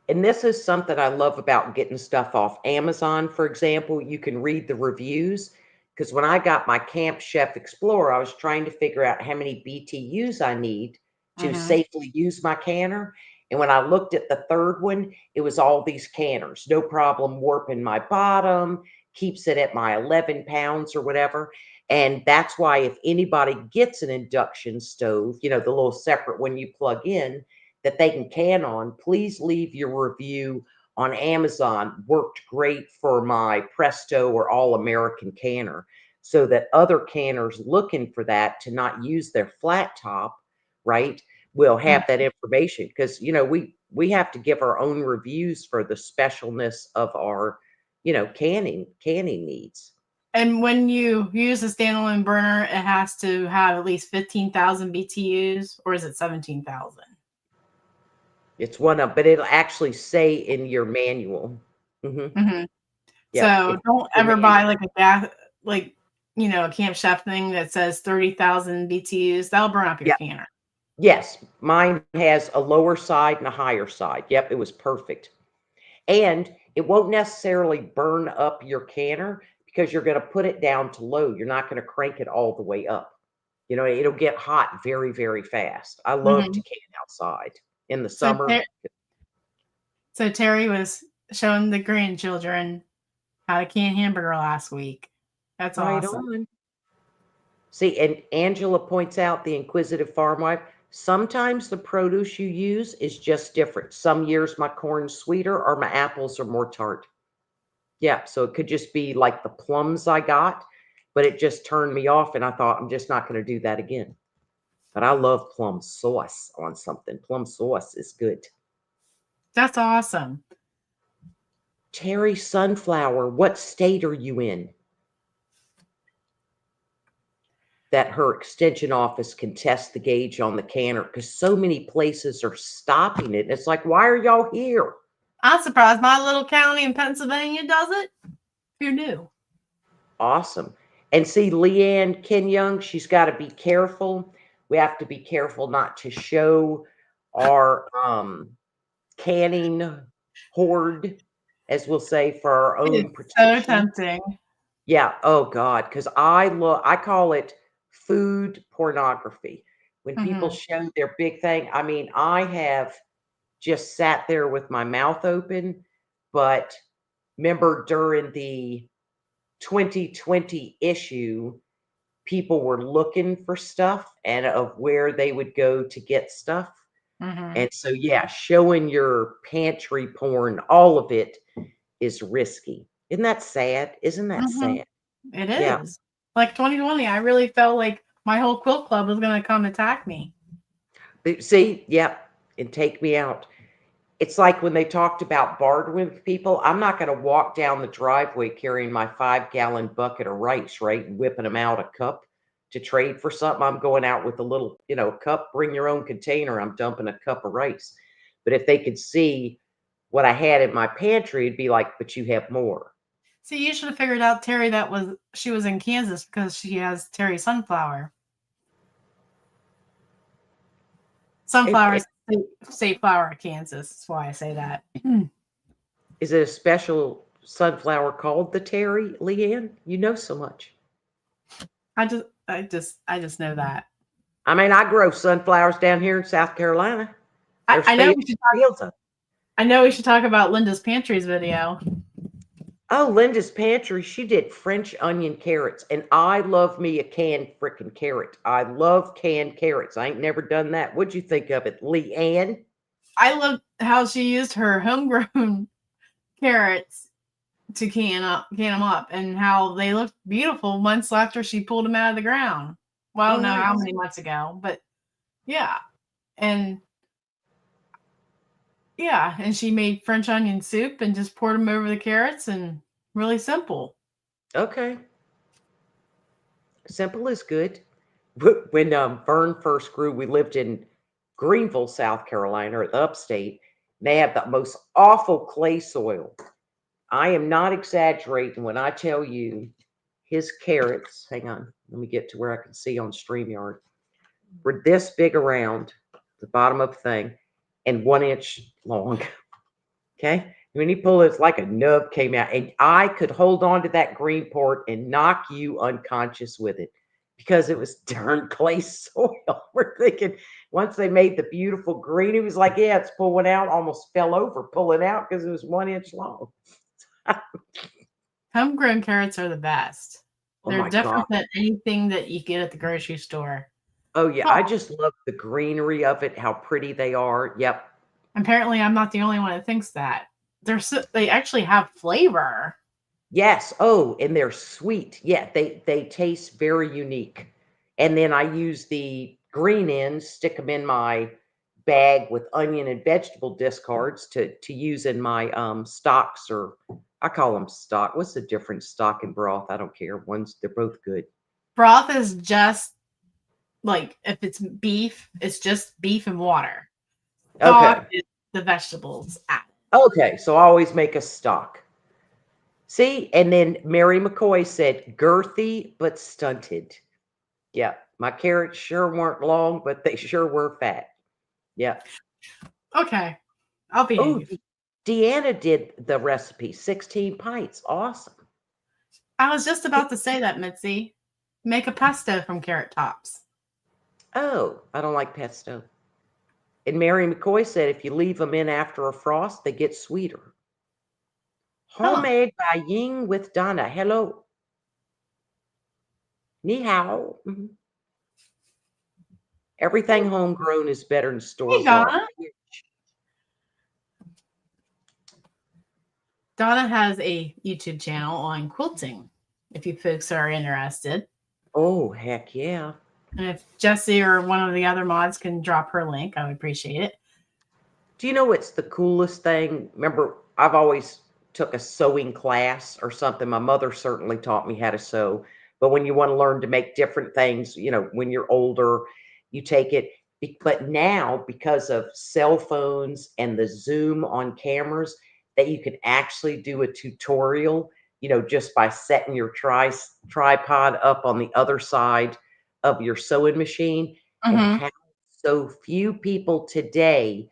And this is something I love about getting stuff off Amazon, for example. You can read the reviews. Because when I got my Camp Chef Explorer, I was trying to figure out how many BTUs I need to safely use my canner. And when I looked at the third one, it was all these canners. No problem warping my bottom, keeps it at my 11 pounds or whatever. And that's why if anybody gets an induction stove, the little separate one you plug in, that they can on, please leave your review on Amazon. Worked great for my Presto or All American canner, so that other canners looking for that to not use their flat top, right, will have that information. Because we have to give our own reviews for the specialness of our canning needs.
And when you use a standalone burner, it has to have at least 15,000 BTUs, or is it 17,000?
It's one of, but it'll actually say in your manual.
So don't ever buy like a gas, a Camp Chef thing that says 30,000 BTUs. That'll burn up your canner.
Yes, mine has a lower side and a higher side. Yep, it was perfect. And it won't necessarily burn up your canner because you're going to put it down to low. You're not going to crank it all the way up. It'll get hot very, very fast. I love to can outside in the summer.
So Terry was showing the grandchildren how to can hamburger last week. That's awesome.
On. See, and Angela points out, the inquisitive farm wife, sometimes the produce you use is just different. Some years my corn's sweeter or my apples are more tart. Yeah, so it could just be like the plums I got, but it just turned me off, and I thought, I'm just not going to do that again. But I love plum sauce on something. Plum sauce is good.
That's awesome.
Terry Sunflower, what state are you in? That her extension office can test the gauge on the canner, because so many places are stopping it. It's like, why are y'all here?
I'm surprised my little county in Pennsylvania does it. Who knew?
Awesome. And see, Leanne Kenyoung, she's got to be careful. We have to be careful not to show our canning hoard, as we'll say, for our own protection.
So tempting.
Yeah. Oh God. Because I call it food pornography. When people show their big thing, I mean, I have just sat there with my mouth open. But remember, during the 2020 issue, people were looking for stuff and of where they would go to get stuff. And so, yeah, showing your pantry porn, all of it is risky. Isn't that sad? Isn't that sad?
It is. Yeah. Like 2020, I really felt like my whole quilt club was going to come attack me.
See, yep, and take me out. It's like when they talked about bartering with people. I'm not going to walk down the driveway carrying my 5-gallon bucket of rice, right, and whipping them out a cup to trade for something. I'm going out with a little, cup, bring your own container. I'm dumping a cup of rice. But if they could see what I had in my pantry, it'd be like, but you have more.
See, you should have figured out, Terry, she was in Kansas because she has Terry Sunflower. Sunflower is state flower of Kansas. That's why I say that.
Is it a special sunflower called the Terry, Leanne? You know so much.
I just know that.
I mean, I grow sunflowers down here in South Carolina.
I know we should talk. I know we should talk about Linda's Pantry's video.
Oh, Linda's Pantry, she did French onion carrots, and I love me a canned frickin' carrot. I love canned carrots. I ain't never done that. What'd you think of it, Leanne?
I love how she used her homegrown carrots to can them up, and how they looked beautiful months after she pulled them out of the ground. Well, I don't know how
Nice.
many months ago, but yeah. And yeah, and she made French onion soup and just poured them over the carrots, and really simple.
Okay. Simple is good. When Vern first grew, we lived in Greenville, South Carolina, or the upstate. They have the most awful clay soil. I am not exaggerating when I tell you his carrots, hang on, let me get to where I can see on StreamYard, were this big around the bottom of the thing and 1 inch long. Okay. When you pull it, it's like a nub came out, and I could hold on to that green port and knock you unconscious with it because it was darn clay soil. We're thinking once they made the beautiful green, it was like, yeah, it's pulling out, almost fell over pulling out because it was 1 inch long.
Homegrown carrots are the best.
Oh
They're
my God.
different than anything that you get at the grocery store.
Oh yeah. I
Oh,
just love the greenery of it, how pretty they are. Yep.
apparently, I'm not the only one that thinks that. They actually have flavor.
Yes. Oh, and they're sweet. Yeah, they taste very unique. And then I use the green ends, stick them in my bag with onion and vegetable discards to use in my stocks, or I call them stock. What's the difference? Stock and broth? I don't care. They're both good.
Broth is just like, if it's beef, it's just beef and water. Stock
Okay.
is the vegetables added.
Okay. So I always make a stock. See, and then Mary McCoy said girthy but stunted. Yeah, my carrots sure weren't long, but they sure were fat. Yeah.
Okay, I'll
Oh,
behave.
Deanna did the recipe, 16 pints. Awesome.
I was just about to say that, Mitzi. Make a pesto from carrot tops.
Oh, I don't like pesto. And Mary McCoy said if you leave them in after a frost, they get sweeter.
Huh.
Homemade by Ying with Donna. Hello. Ni hao. Mhm. Everything homegrown is better than store
Hey,
bought.
Donna. Donna has a YouTube channel on quilting, if you folks are interested.
Oh, heck yeah.
And if Jesse or one of the other mods can drop her link, I would appreciate it.
Do you know what's the coolest thing? Remember, I've always took a sewing class or something. My mother certainly taught me how to sew. But when you want to learn to make different things, when you're older, you take it. But now, because of cell phones and the Zoom on cameras, that you can actually do a tutorial, just by setting your tripod up on the other side of your sewing machine. And
Mm-hmm.
how so few people today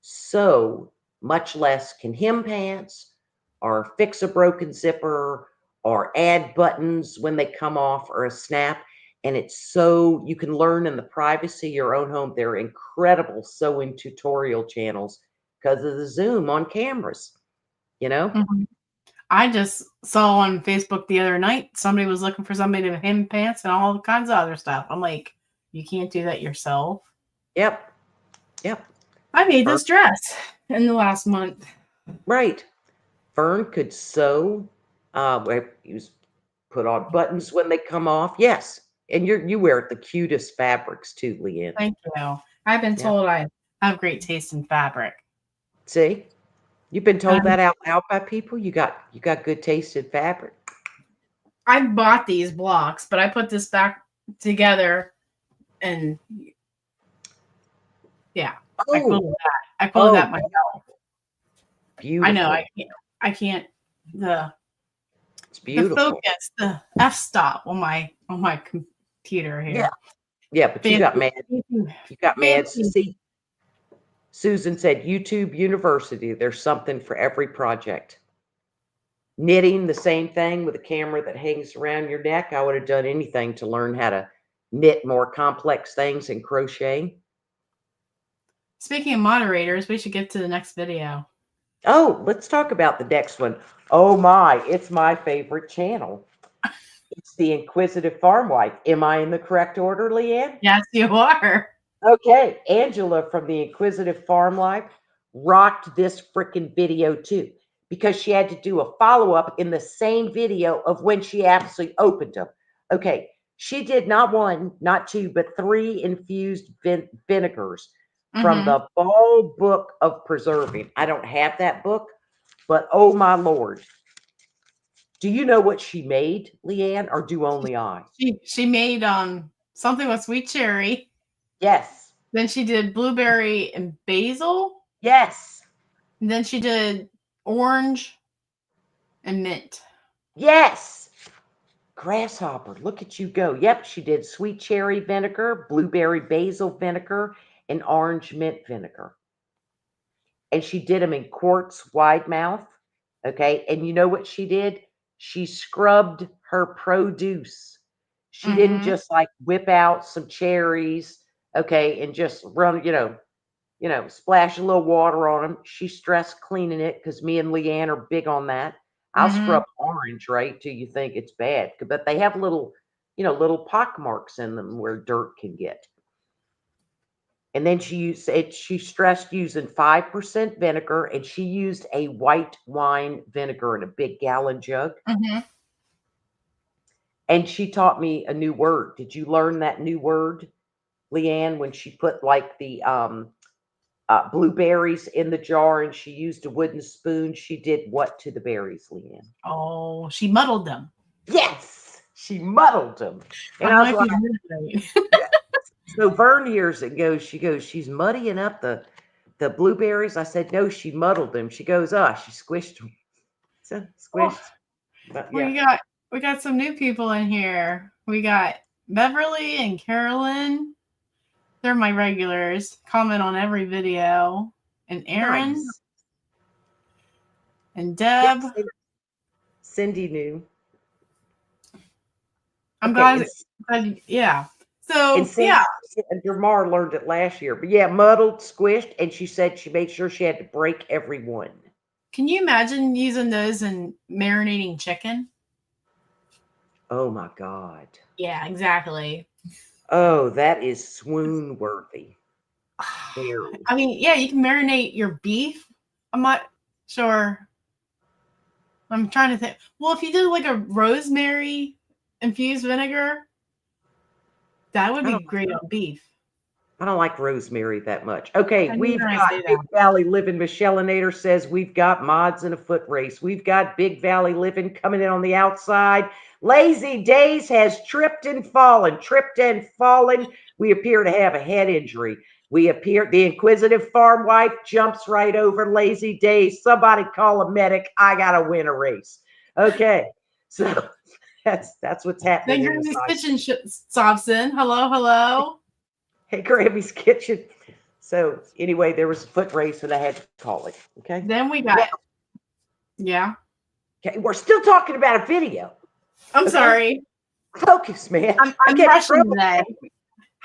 sew, much less can hem pants or fix a broken zipper or add buttons when they come off or a snap. And it's so you can learn in the privacy of your own home. There are incredible sewing tutorial channels because of the Zoom on cameras, you know?
Mm-hmm. I just saw on Facebook the other night somebody was looking for somebody to hem pants and all kinds of other stuff. I'm like, you can't do that yourself.
Yep. Yep.
I made
Fern,
this dress in the last month.
right. Fern could sew. Use put on buttons when they come off. Yes. And you wear the cutest fabrics too, Leanne.
Thank you. I've been
Yeah.
told I have great taste in fabric.
See? You've been told
Um,
that out loud by people? You got good taste in fabric.
I bought these blocks, but I put this back together, and yeah, I
Oh,
quilted that. I quilted
oh,
that myself. I know
beautiful.
I can't
It's
the
beautiful.
focus, the f-stop on my computer
Yeah.
here.
Yeah, but you got
Fancy,
mad.
fancy,
You got mad.
fancy.
See, Susan said YouTube University. There's something for every project. Knitting, the same thing with a camera that hangs around your neck. I would have done anything to learn how to knit more complex things and crochet.
Speaking of moderators, we should get to the next video.
Oh, let's talk about the next one. Oh my, it's my favorite channel. It's the Inquisitive Farm Wife. Am I in the correct order, Leanne?
Yes, you are.
Okay, Angela from the Inquisitive Farm Life rocked this freaking video too, because she had to do a follow-up in the same video of when she actually opened them. Okay, she did not one, not two, but three infused vinegars from
Mm-hmm.
the Ball Book of Preserving. I don't have that book, but oh my Lord. Do you know what she made, Leanne, or do only I?
She made something with sweet cherry.
Yes.
Then she did blueberry and basil.
Yes.
And then she did orange and mint.
Yes. Grasshopper, look at you go. Yep, she did sweet cherry vinegar, blueberry basil vinegar, and orange mint vinegar. And she did them in quarts wide mouth. Okay. And you know what she did? She scrubbed her produce. She didn't
Mm-hmm.
just like whip out some cherries, okay, and just run, splash a little water on them. She stressed cleaning it because me and Leanne are big on that. I'll
Mm-hmm.
scrub orange, right, till you think it's bad, but they have little pock marks in them where dirt can get. And then she used it. She stressed using 5% vinegar, and she used a white wine vinegar in a big gallon jug.
Mm-hmm.
And she taught me a new word. Did you learn that new word, Leanne, when she put like the blueberries in the jar and she used a wooden spoon? She did what to the berries, Leanne?
Oh, she muddled them.
Yes, she muddled them. And
I'm
I was
like,
like, yeah. So Vern hears it goes, she goes, she's muddying up the blueberries. I said, no, she muddled them. She goes, she squished them. So
oh,
squished. But yeah.
we got some new people in here. We got Beverly and Carolyn. They're my regulars. Comment on every video. And Aaron
Nice.
and
Yep.
Deb.
Cindy knew.
I'm
Okay.
glad yeah.
And
So
Cindy
yeah.
and Dermar learned it last year. But yeah, muddled, squished, and she said she made sure she had to break every one.
Can you imagine using those and marinating chicken?
Oh my God.
Yeah, exactly.
Oh, that is swoon worthy. Very.
I mean, yeah, you can marinate your beef. I'm not sure. I'm trying to think. Well, if you did like a rosemary infused vinegar, that would
I
be
don't
great on beef.
I don't like rosemary that much. Okay,
I knew you
we've
were going to
got
say
Big
that.
Valley Living. Michelinator says we've got mods in a foot race. We've got Big Valley Living coming in on the outside. Lazy Days has tripped and fallen, tripped and fallen. We appear to have a head injury. The inquisitive farm wife jumps right over Lazy Days. Somebody call a medic. I got to win a race. Okay, so that's what's
Then
happening in the
Grammy's
side.
Kitchen stops in. Hello, hello.
Hey, Grammy's Kitchen. So anyway, there was a foot race and I had to call it. Okay.
Then we
Now,
got, yeah.
okay, we're still talking about a video.
I'm
Okay.
sorry.
Focus, man.
I'm rushing today.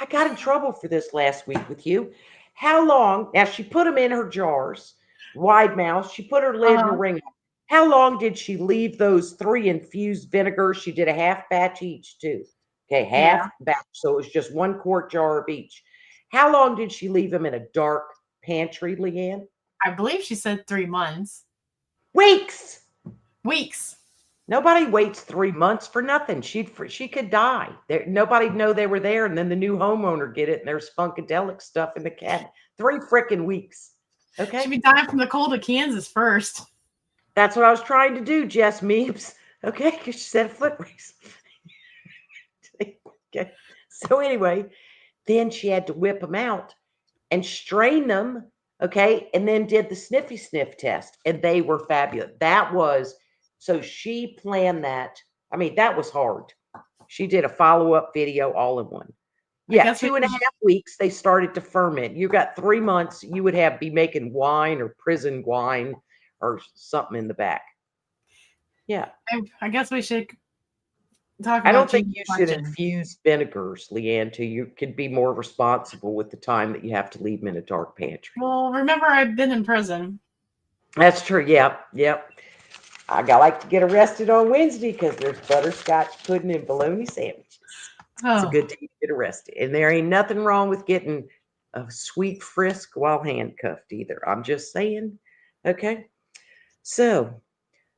I got in trouble for this last week with you. How long? Now she put them in her jars, wide mouth. She put her lid and a
Uh-huh.
ring on. How long did she leave those three infused vinegars? She did a half batch each too. Okay, half
Yeah.
batch. So it was just 1 quart jar of each. How long did she leave them in a dark pantry, Leanne?
I believe she said 3 months.
Weeks.
Weeks.
Nobody waits 3 months for nothing. She could die. Nobody'd know they were there, and then the new homeowner get it, and there's funkadelic stuff in the cabinet. 3 freaking weeks. Okay,
She'd be dying from the cold of Kansas first.
that's what I was trying to do, Jess Meeps. Okay, because she said a foot race. Okay, so anyway, then she had to whip them out and strain them. Okay, and then did the sniffy sniff test, and they were fabulous. That was so she planned that. I mean, that was hard. She did a follow-up video all in one.
I
Yeah,
guess we
2.5 weeks they started to ferment. You got 3 months, you would be making wine or prison wine or something in the back. Yeah.
I guess we should talk
I
about
don't think
Judy's
you should
question.
infuse vinegars, Leanne, till you could be more responsible with the time that you have to leave them in a dark pantry.
Well, remember I've been in prison.
That's true. Yep. Yep. Like to get arrested on Wednesday because there's butterscotch pudding and bologna sandwiches. It's a
Oh,
good day to get arrested. And there ain't nothing wrong with getting a sweet frisk while handcuffed either. I'm just saying. Okay. So,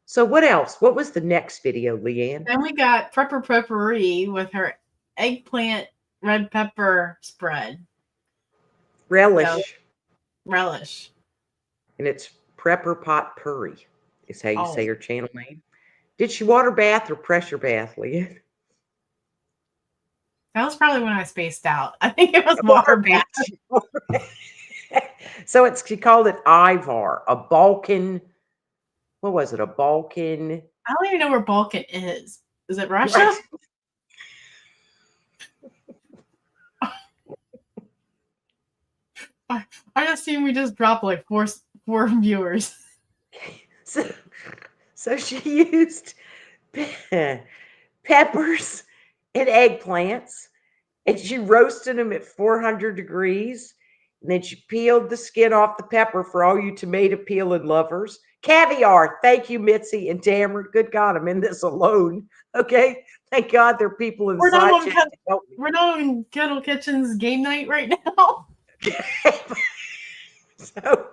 so what else? What was the next video, Leanne?
then we got Prepper Potpourri with her eggplant red pepper spread. So,
Relish.
relish.
And it's Prepper Pot Purry is how you
Oh,
say her channel name. Did she water bath or pressure bath, Leanne?
that was probably when I spaced out. I think it was water bath.
So she called it Ivar, a Balkan. What was it? A Balkan.
I don't even know where Balkan is. Is it Russia?
Right.
I assume we just dropped like four viewers.
So she used peppers and eggplants, and she roasted them at 400 degrees. And then she peeled the skin off the pepper for all you tomato peeling lovers. Caviar. Thank you, Mitzi and Tamara. Good God, I'm in this alone. Okay. Thank God there are people in the side chat to help me.
We're not on Kettle Kitchen's game night right now.
So,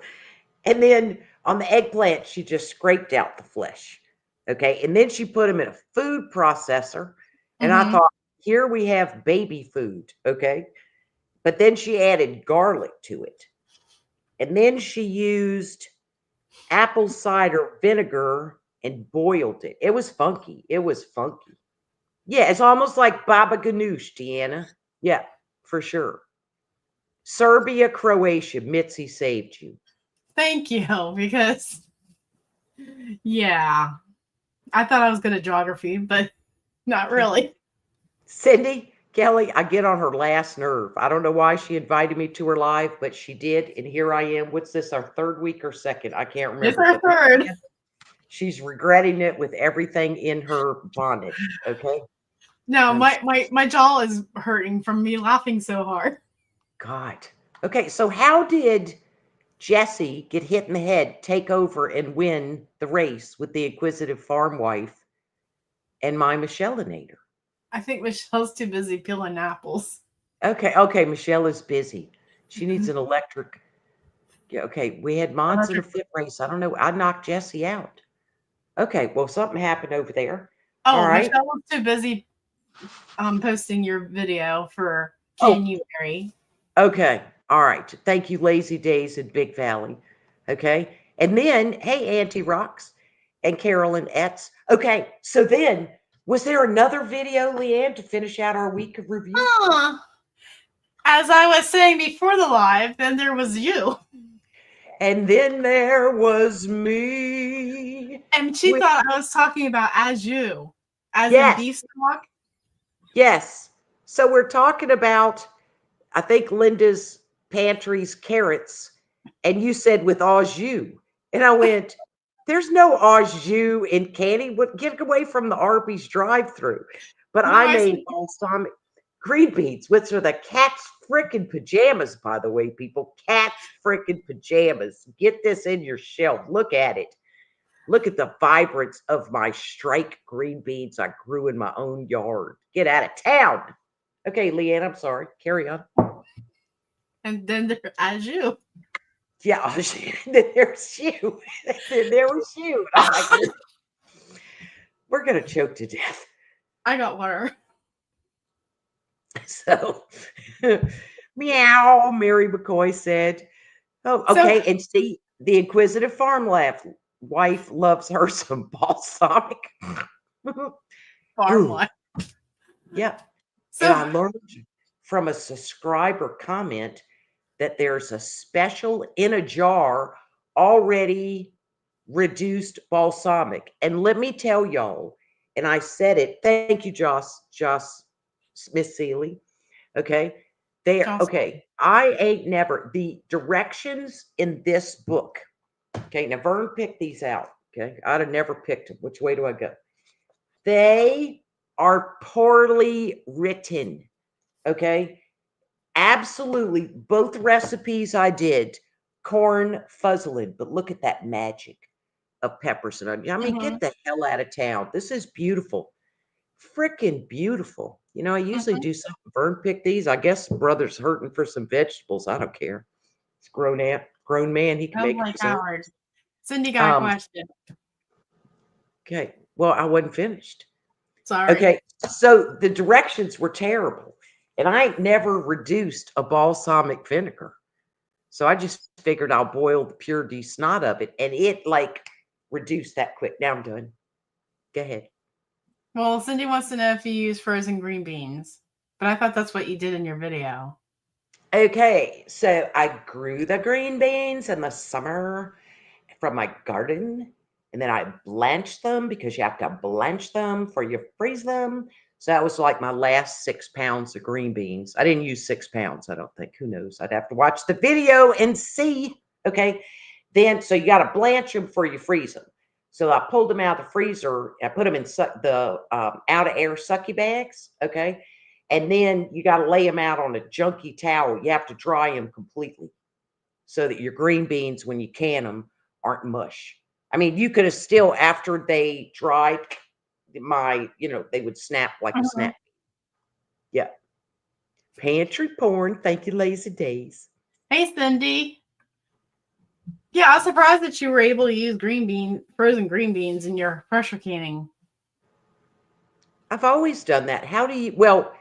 and then on the eggplant, she just scraped out the flesh. Okay. And then she put them in a food processor. And I thought, here we have baby food. Okay. But then she added garlic to it. And then she used apple cider vinegar and boiled it. It was funky. It was funky. Yeah, it's almost like baba ganoush, Deanna. Yeah, for sure. Serbia, Croatia. Mitzi saved you.
Thank you, because yeah, I thought I was good at geography, but not really.
Cindy, Kelly, I get on her last nerve. I don't know why she invited me to her live, but she did. And here I am. What's this, our third week or second? I can't remember.
It's our third.
She's regretting it with everything in her bonnet. Okay.
No, my jaw is hurting from me laughing so hard.
God. Okay, so how did Jesse get hit in the head, take over, and win the race with the inquisitive farm wife and my Michelinator?
I think Michelle's too busy peeling apples.
Okay, Michelle is busy. She needs an electric. Yeah, okay, we had mods in a foot race. I don't know. I knocked Jesse out. Okay, well, something happened over there.
Oh,
All right.
Michelle was too busy posting your video for
Oh.
Canuary.
Okay. All right. Thank you, Lazy Days in Big Valley. Okay. And then, hey, Auntie Rocks and Carolyn Etz. Okay. So then, was there another video, Leanne, to finish out our week of review?
As I was saying before the live, then there was you.
And then there was me.
And she thought I was talking about as you. As
yes.
in beef stock?
Yes. So we're talking about, I think, Linda's Pantry's carrots. And you said with au jus. And I went, there's no au jus in candy. Get away from the Arby's drive-through. But no, I made balsamic green beans, which are the cat's freaking pajamas, by the way, people. Cat's freaking pajamas. Get this in your shelf. Look at it. Look at the vibrance of my strike green beans I grew in my own yard. Get out of town. Okay, Leanne, I'm sorry. Carry on.
And then there, as you.
Yeah, then there's you. Then there was you. And I'm like, we're going to choke to death.
I got water.
So, meow, Mary McCoy said. Oh, okay. So, and see, the inquisitive farm wife loves her some balsamic.
Farm wife.
Yeah. So, and I learned from a subscriber comment that there's a special in a jar already reduced balsamic. And let me tell y'all, and I said it, thank you, Joss Smith Seeley. Okay. Okay. I ain't never, the directions in this book. Okay. Now Vern picked these out. Okay. I'd have never picked them. Which way do I go? They are poorly written. Okay. Absolutely. Both recipes I did corn fuzzling, but look at that magic of peppers and onions. I mean,
Mhm.
get the hell out of town. This is beautiful. Freaking beautiful. You know, I usually
Mhm.
do something. Vern pick these. I guess brother's hurting for some vegetables. I don't care. It's grown man. He can
Sounds
make
like
his own.
Howard. Cindy got a
Um,
question.
okay. Well, I wasn't finished.
Sorry.
Okay. So the directions were terrible. And I ain't never reduced a balsamic vinegar. So I just figured I'll boil the pure snot of it. And it like reduced that quick. Now I'm done. Go ahead.
Well, Cindy wants to know if you use frozen green beans, but I thought that's what you did in your video.
Okay, so I grew the green beans in the summer from my garden, and then I blanched them because you have to blanch them before you freeze them. So that was like my last 6 pounds of green beans. I didn't use 6 pounds, I don't think. Who knows? I'd have to watch the video and see. Okay, then so you got to blanch them before you freeze them. So I pulled them out of the freezer. I put them in the out of air sucky bags. Okay, and then you got to lay them out on a junky towel. You have to dry them completely so that your green beans, when you can them, aren't mush. I mean, you could have still, after they dried, they would snap like a
Mhm.
snap. Yeah. Pantry porn. Thank you, lazy days.
Hey, Cindy. Yeah, I was surprised that you were able to use frozen green beans in your pressure canning.
I've always done that. How do you, well,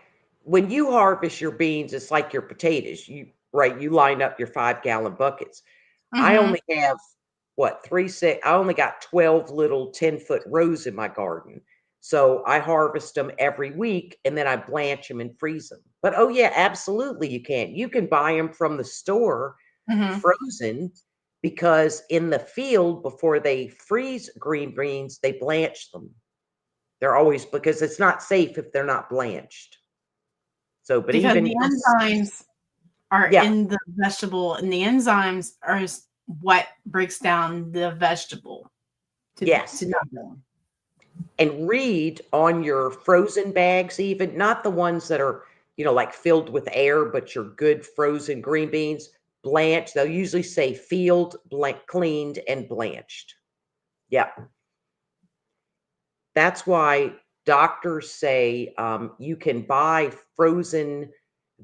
when you harvest your beans, it's like your potatoes. You line up your 5-gallon buckets. I
Mm-hmm.
only have what, 6. I only got 12 little 10-foot rows in my garden. So I harvest them every week and then I blanch them and freeze them. But oh yeah, absolutely you can. You can buy them from the store
Mm-hmm.
frozen because in the field before they freeze green beans, they blanch them. They're always because it's not safe if they're not blanched. So, but
Because
even
the enzymes are
yeah,
in the vegetable, and the enzymes are what breaks down the vegetable
yes.
to nothing.
And read on your frozen bags, even not the ones that are, like filled with air, but your good frozen green beans, blanched. They'll usually say field blank cleaned and blanched. Yeah. That's why doctors say you can buy frozen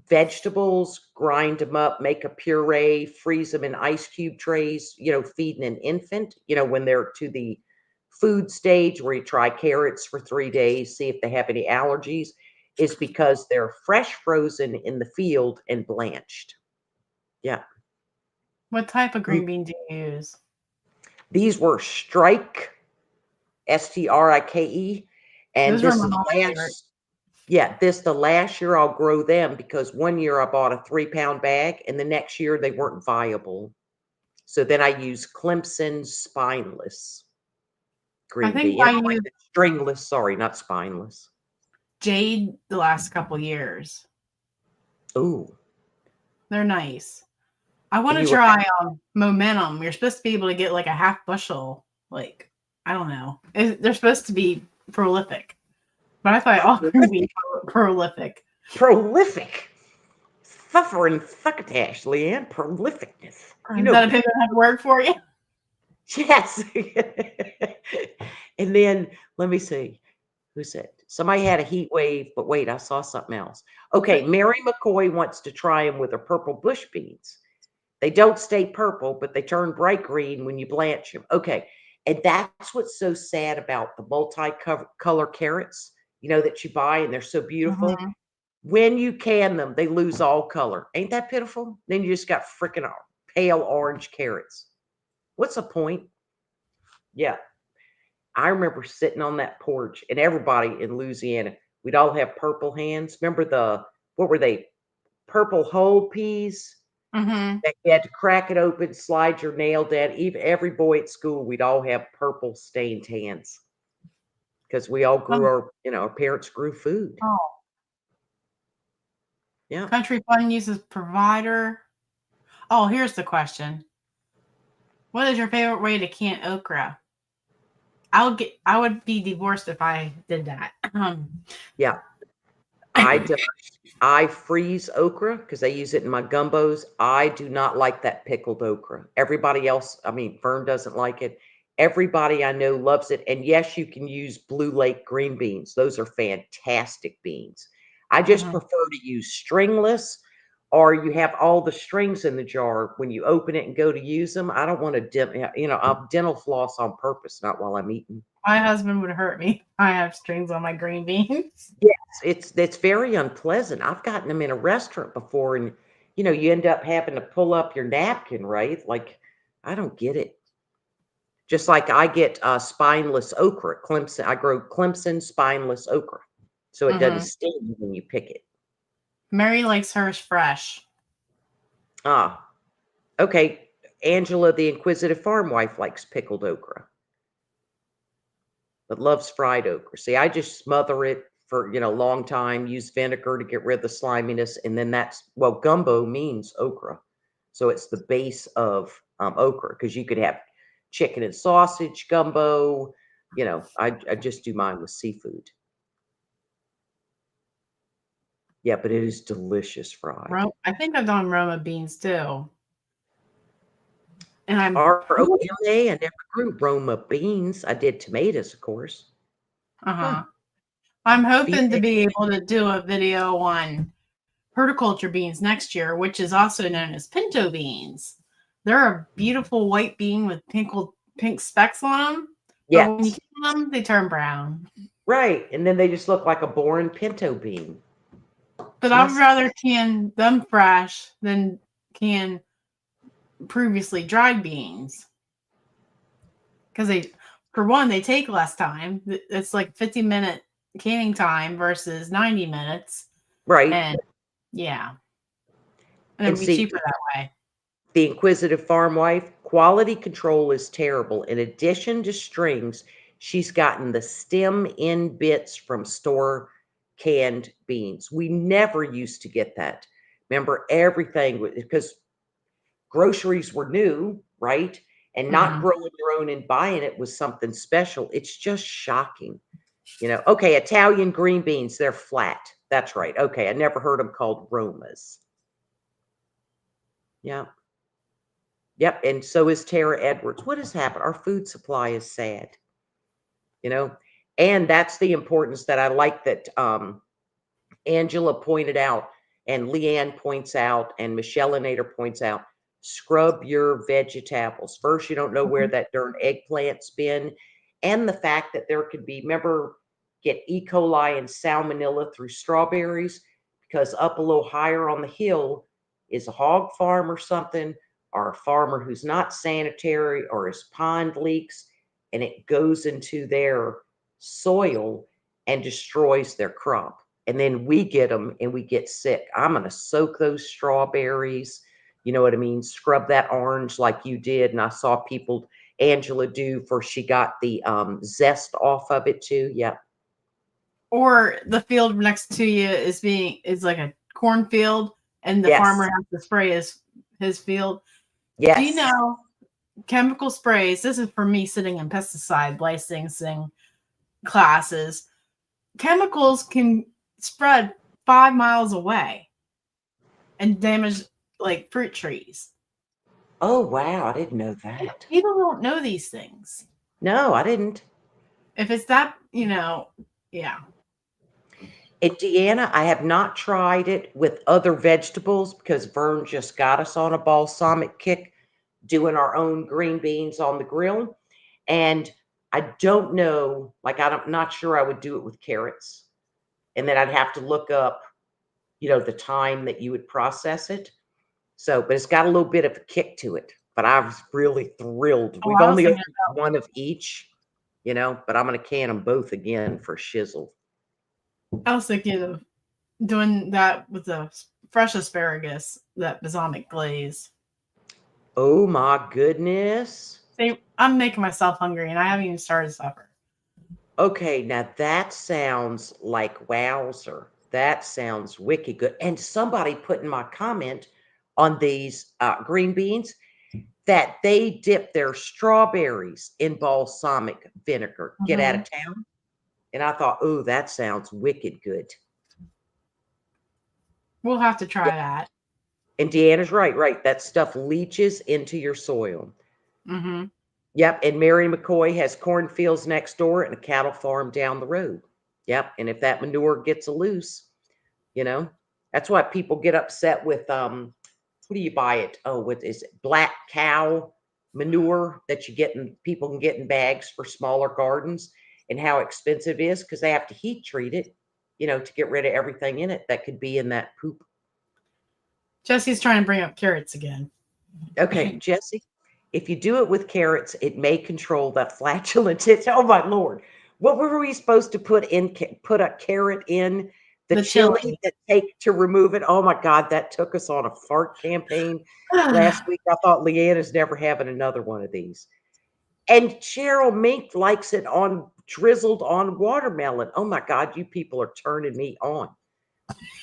vegetables, grind them up, make a puree, freeze them in ice cube trays, feeding an infant, when they're to the food stage where you try carrots for 3 days, see if they have any allergies, is because they're fresh frozen in the field and blanched. Yeah.
What type of
You,
green bean do you use?
these were Strike, Strike. And
Those were
this
my
is
mom's favorite.
the last year I'll grow them because one year I bought a 3-pound bag and the next year they weren't viable. So then I use Clemson spineless
I
green
think
bean. And
I
I like
used
the stringless, sorry, not spineless.
Jade the last couple years.
Ooh.
They're nice. I want
And
to
you were
try Momentum. You're supposed to be able to get like a half bushel. Like, I don't know. They're supposed to be prolific. But I thought all green beans were prolific.
prolific. Suffering succotash, Leanne. Prolificness. You
Is
know
that a
better.
big enough word for you?
Yes. And then let me see. Who said? Somebody had a heat wave, but wait, I saw something else. Okay, Mary McCoy wants to try them with her purple bush beans. They don't stay purple, but they turn bright green when you blanch them. Okay, and that's what's so sad about the multi-color carrots, that you buy, and they're so beautiful.
Mm-hmm.
When you can them, they lose all color. Ain't that pitiful? Then you just got freaking pale orange carrots. What's the point? Yeah. I remember sitting on that porch and everybody in Louisiana, we'd all have purple hands. Remember what were they? Purple whole peas
Mm-hmm.
that you had to crack it open, slide your nail down. Even every boy at school, we'd all have purple stained hands because we all grew our parents grew food.
Oh,
Yeah.
Country Fun uses provider. Oh, here's the question. What is your favorite way to can okra? I would be divorced if I did that.
Yeah. I do. I freeze okra because I use it in my gumbos. I do not like that pickled okra. Everybody else, I mean, Fern doesn't like it. Everybody I know loves it. And yes, you can use Blue Lake green beans. Those are fantastic beans. I just
Mhm.
prefer to use stringless, or you have all the strings in the jar when you open it and go to use them. I don't want to, I'll dental floss on purpose, not while I'm eating.
My husband would hurt me. I have strings on my green beans.
Yes, it's very unpleasant. I've gotten them in a restaurant before, and you end up having to pull up your napkin, right? Like, I don't get it. Just like I get spineless okra, Clemson. I grow Clemson spineless okra, so it doesn't
Hmm.
sting when you pick it.
Mary likes hers fresh.
Ah, okay. Angela, the inquisitive farm wife, likes pickled okra, but loves fried okra. See, I just smother it for a long time, use vinegar to get rid of the sliminess, and then gumbo means okra, so it's the base of okra, because you could have chicken and sausage gumbo. I just do mine with seafood. Yeah, but it is delicious fried.
I think I've done Roma beans too. And I'm
R-O-M-A, I never grew Roma beans. I did tomatoes, of course. Huh.
uh-huh. I'm hoping to
Vietnam.
be able to do a video on horticulture beans next year, which is also known as pinto beans. They're a beautiful white bean with pink specks on them, but when you
Yes,
kill them, they turn brown.
right. And then they just look like a boring pinto bean.
But I would
Yes.
rather can them fresh than can previously dried beans because for one, they take less time. It's like 50-minute canning time versus 90 minutes,
Right.
and yeah, and
And
it'd be
see,
cheaper that way.
the inquisitive farm wife, quality control is terrible. In addition to strings, she's gotten the stem end bits from store canned beans. We never used to get that. Remember, everything because groceries were new, right? And not
Hmm.
growing your own and buying it was something special. It's just shocking. Okay, Italian green beans, they're flat. That's right. Okay, I never heard them called Romas. Yeah. Yep, and so is Tara Edwards. What has happened? Our food supply is sad, you know? And that's the importance that I like that Angela pointed out, and Leanne points out, and Michelle Nader points out. Scrub your vegetables. First, you don't know where that darn eggplant's been. And the fact that there could be, remember, get E. coli and salmonella through strawberries, because up a little higher on the hill is a hog farm or something, or a farmer who's not sanitary, or his pond leaks, and it goes into their soil and destroys their crop. And then we get them and we get sick. I'm going to soak those strawberries. You know what I mean? Scrub that orange like you did. And I saw people, Angela, do for she got the zest off of it too. Yep.
Or the field next to you is like a cornfield, and the farmer
Yes.
has to spray his field. Do you
Yes.
know chemical sprays? This is for me sitting in pesticide licensing classes. Chemicals can spread 5 miles away and damage like fruit trees.
Oh, wow. I didn't know that.
People don't know these things.
No, I didn't.
If it's that, yeah.
And Deanna, I have not tried it with other vegetables because Vern just got us on a balsamic kick doing our own green beans on the grill. And I don't know, like, I'm not sure I would do it with carrots. And then I'd have to look up, the time that you would process it. So, but it's got a little bit of a kick to it. But I was really thrilled.
Oh,
We've
I was
only
thinking
opened one of each, but I'm going to can them both again for shizzle.
of doing that with the fresh asparagus, that balsamic glaze.
Oh my goodness.
See, I'm making myself hungry, and I haven't even started supper.
Okay, now that sounds like wowzer. That sounds wicked good. And somebody put in my comment on these green beans that they dip their strawberries in balsamic vinegar. Get out
Mhm.
of town. And I thought, oh, that sounds wicked good.
We'll have to try that.
And Deanna's right. That stuff leaches into your soil.
Mm-hmm.
Yep. And Mary McCoy has cornfields next door and a cattle farm down the road. Yep. And if that manure gets loose, that's why people get upset with what do you buy it? Oh, what is it? Black cow manure that people can get in bags for smaller gardens, and how expensive it is because they have to heat treat it, to get rid of everything in it that could be in that poop.
Jesse's trying to bring up carrots again.
Okay, Jesse, if you do it with carrots, it may control that flatulence. Oh my Lord. What were we supposed to put a carrot in the chili that take to remove it? Oh my God, that took us on a fart campaign last week. I thought Leanna's never having another one of these. And Cheryl Mink likes it drizzled on watermelon. Oh my God, you people are turning me on.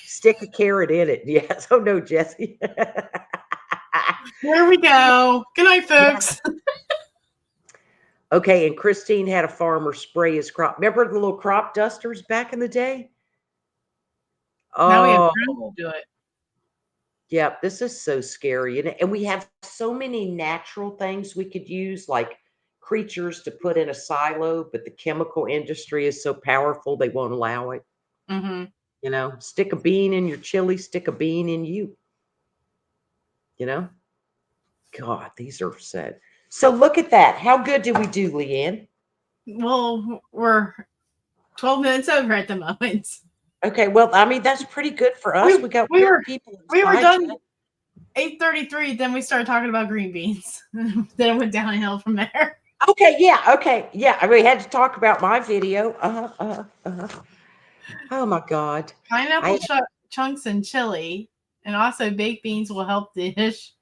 Stick a carrot in it. Yes. Oh no, Jesse.
There we go. Good night, folks.
Yeah. Okay, and Christine had a farmer spray his crop. Remember the little crop dusters back in the day?
Now we have to do it.
Yeah, this is so scary. And we have so many natural things we could use, like creatures to put in a silo, but the chemical industry is so powerful, they won't allow it.
Mm-hmm.
Stick a bean in your chili, stick a bean in you. God, these are sad. So look at that. How good did we do, Leanne?
Well, we're 12 minutes over at the moment.
Okay, well, I mean, that's pretty good for us. We got weird people.
We were done 8:33. Then we started talking about green beans. Then it went downhill from there.
Okay, yeah. I mean, we had to talk about my video. Oh my God.
Pineapple chunks and chili, and also baked beans will help the issue.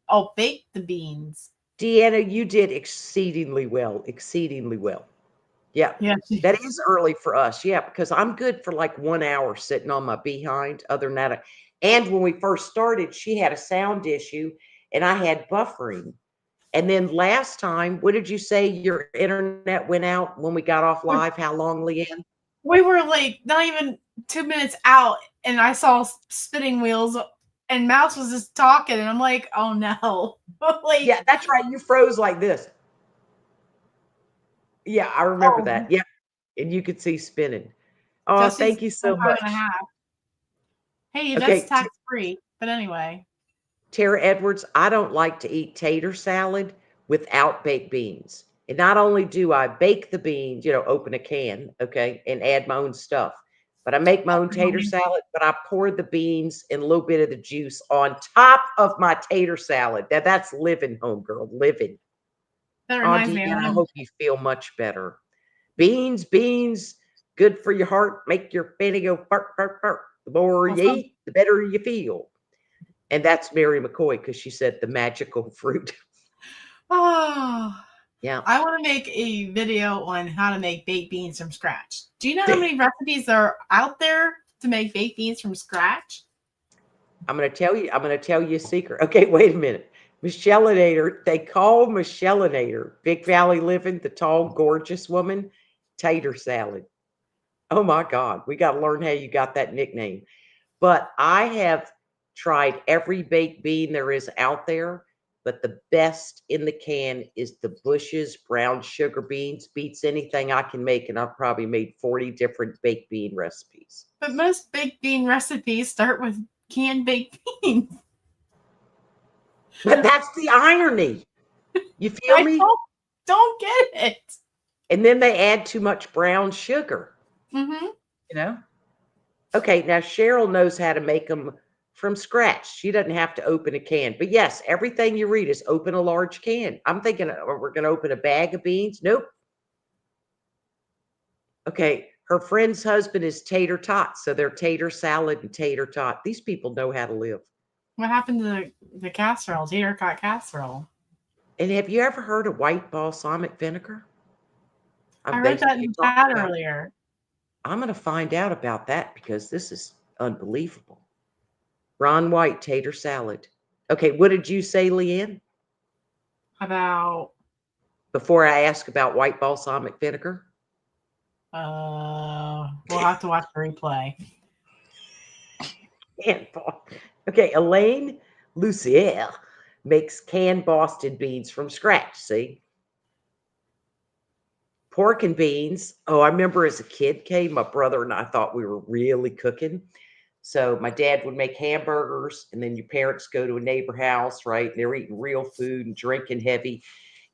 I'll bake the beans.
Deanna, you did exceedingly well. Exceedingly well. Yeah. That is early for us. Yeah, because I'm good for like 1 hour sitting on my behind. Other than that, and when we first started, she had a sound issue and I had buffering. And then last time, what did you say your internet went out when we got off live? How long, Leanne?
We were like not even 2 minutes out, and I saw spinning wheels, and Mouse was just talking, and I'm like, oh no.
Like, yeah, that's right. You froze like this. Yeah, I remember that. Yeah. And you could see spinning. Oh, Jesse's thank you so much.
Hey, that's tax free. But anyway.
Tara Edwards, I don't like to eat tater salad without baked beans. And not only do I bake the beans, open a can, okay, and add my own stuff, but I make my own tater salad, but I pour the beans and a little bit of the juice on top of my tater salad. That's living, homegirl, living.
That reminds me.
I hope you feel much better. Beans, good for your heart. Make your fanny go fart, fart, fart. The more you eat, the better you feel. And that's Mary McCoy because she said the magical fruit.
Oh,
yeah.
I want to make a video on how to make baked beans from scratch. Do you know how many recipes are out there to make baked beans from scratch?
I'm going to tell you a secret. Okay, wait a minute. Michelinator, they call Michelinator, Big Valley Living, the tall, gorgeous woman, tater salad. Oh my God, we got to learn how you got that nickname. But I have tried every baked bean there is out there, but the best in the can is the Bush's brown sugar beans. Beats anything I can make, and I've probably made 40 different baked bean recipes.
But most baked bean recipes start with canned baked beans.
But that's the irony. You feel me?
Don't get it.
And then they add too much brown sugar.
Mm-hmm.
Okay, now Cheryl knows how to make them from scratch. She doesn't have to open a can. But yes, everything you read is open a large can. I'm thinking we're going to open a bag of beans. Nope. Okay, her friend's husband is tater tot. So they're tater salad and tater tot. These people know how to live.
What happened to the casserole, tater tot casserole?
And have you ever heard of white balsamic vinegar?
I read that in the chat earlier.
I'm going to find out about that because this is unbelievable. Ron White, tater salad. Okay, what did you say, Leanne?
About?
Before I ask about white balsamic vinegar?
We'll have to watch the replay.
Okay, Elaine Lucier makes canned Boston beans from scratch. See? Pork and beans. Oh, I remember as a kid, Kay, my brother and I thought we were really cooking. So my dad would make hamburgers, and then your parents go to a neighbor house, right? They're eating real food and drinking heavy.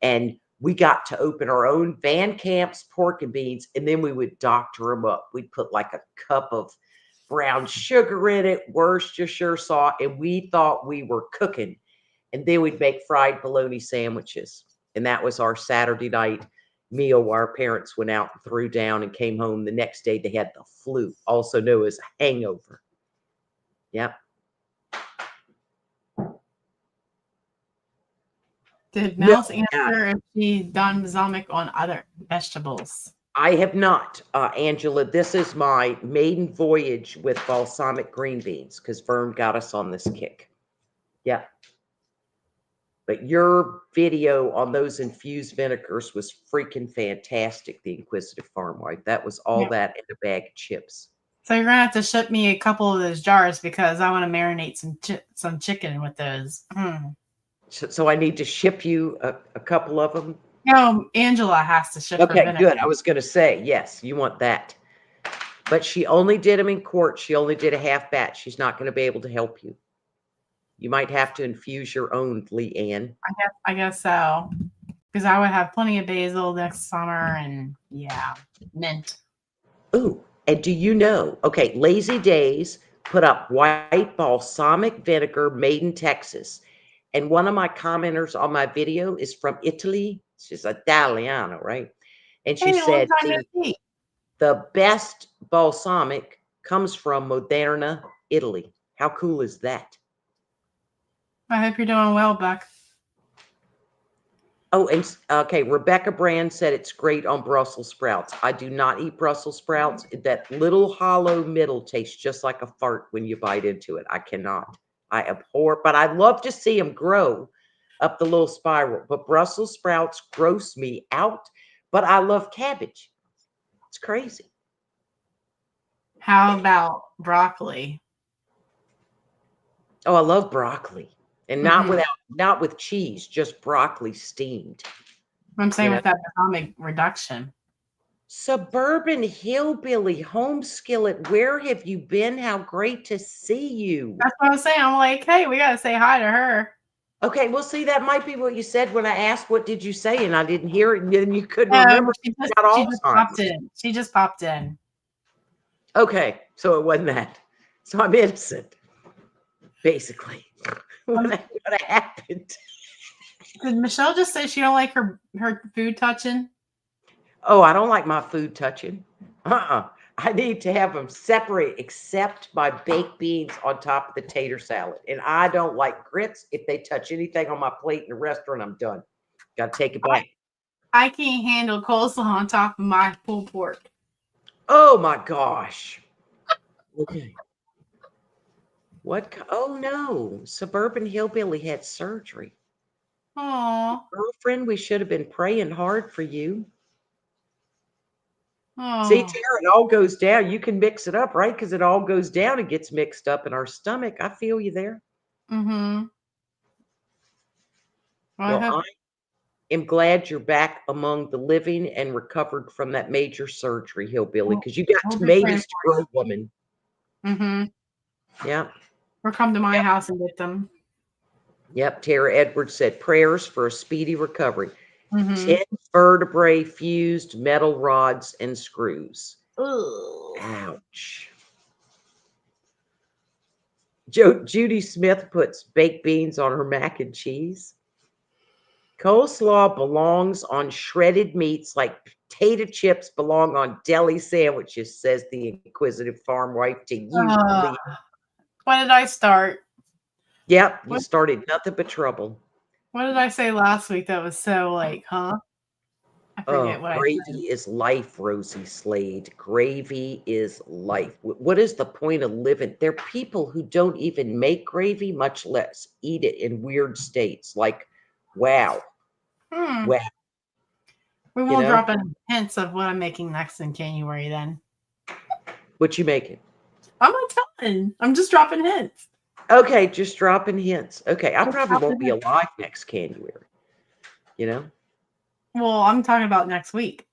And we got to open our own Van Camp's pork and beans, and then we would doctor them up. We'd put like a cup of brown sugar in it, Worcestershire sauce, and we thought we were cooking. And then we'd make fried bologna sandwiches. And that was our Saturday night meal while our parents went out and threw down and came home. The next day they had the flu, also known as a hangover. Yep.
Did
No,
Mel's answer if she done balsamic on other vegetables?
I have not, Angela. This is my maiden voyage with balsamic green beans because Vern got us on this kick. Yeah. But your video on those infused vinegars was freaking fantastic, the Inquisitive Farm Wife. That was all
Yep.
that and a bag of chips.
So you're gonna have to ship me a couple of those jars because I want to marinate some chicken with those.
So I need to ship you a couple of them.
No, Angela has to ship her
Okay,
vinegar.
good. I was going to say, yes, you want that. But she only did them in quart. She only did a half batch. She's not going to be able to help you. You might have to infuse your own, Leanne.
I guess so. Because I would have plenty of basil next summer and mint.
Ooh, and do you know? Okay, Lazy Days put up white balsamic vinegar made in Texas. And one of my commenters on my video is from Italy. She's Italiano, right? And she
Hey, long
said
time no see.
the best balsamic comes from Moderna, Italy. How cool is that?
I hope you're doing well, Buck.
Oh, and okay, Rebecca Brand said it's great on Brussels sprouts. I do not eat Brussels sprouts. That little hollow middle tastes just like a fart when you bite into it. I cannot. I abhor, but I love to see them grow up the little spiral. But Brussels sprouts gross me out. But I love cabbage. It's crazy.
How about broccoli?
Oh, I love broccoli. And not with cheese, just broccoli steamed.
I'm saying
You know?
with that balsamic reduction.
Suburban hillbilly home skillet, where have you been? How great to see you.
That's what I was saying. I'm like, hey, we gotta say hi to her.
Okay, well, see, that might be what you said when I asked, what did you say? And I didn't hear it, and then you couldn't remember.
She just popped
Alzheimer's.
in. She just popped in.
Okay, so it wasn't that. So I'm innocent, basically. What happened?
Did Michelle just say she don't like her food touching?
Oh, I don't like my food touching. I need to have them separate, except my baked beans on top of the tater salad. And I don't like grits. If they touch anything on my plate in a restaurant, I'm done. Got to take it back.
I can't handle coleslaw on top of my pulled pork.
Oh my gosh. Okay. What? Oh no. Suburban hillbilly had surgery.
Oh,
Girlfriend, we should have been praying hard for you. See,
oh.
Tara, it all goes down. You can mix it up, right? Because it all goes down and gets mixed up in our stomach. I feel you there.
Mm-hmm.
Well, I am glad you're back among the living and recovered from that major surgery, hillbilly, because you got tomatoes to grow, woman.
Mm-hmm.
Yeah.
Or come to my house and get them.
Yep. Tara Edwards said prayers for a speedy recovery.
Mm-hmm.
10 vertebrae fused metal rods and screws.
Ugh.
Ouch. Judy Smith puts baked beans on her mac and cheese. Coleslaw belongs on shredded meats like potato chips belong on deli sandwiches, says the inquisitive farm wife to you, Lee.
When did I start?
Yep, you started nothing but trouble.
What did I say last week that was so like, huh? I forget what
gravy
I said.
is life, Rosie Slade. Gravy is life. What is the point of living? There are people who don't even make gravy, much less eat it in weird states. Like, wow. Wow.
We won't drop any hints of what I'm making next in Canuary then.
What you making?
I'm not telling. I'm just dropping hints.
Okay, just dropping hints. Okay, I
Just
probably
dropping
won't be
hints.
alive next Canuary. You know?
Well, I'm talking about next week.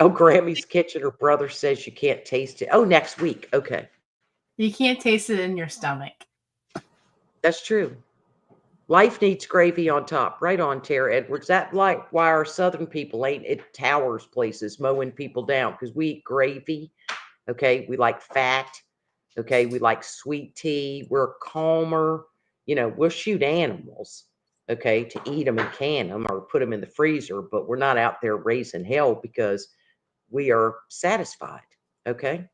Oh, Grammy's Kitchen, her brother says you can't taste it. Oh, next week. Okay.
You can't taste it in your stomach.
That's true. Life needs gravy on top. Right on, Tara Edwards. That like why our southern people ain't at Towers places mowing people down because we eat gravy. Okay. We like fat. Okay. We like sweet tea. We're calmer. We'll shoot animals. Okay. To eat them and can them or put them in the freezer, but we're not out there raising hell because we are satisfied. Okay.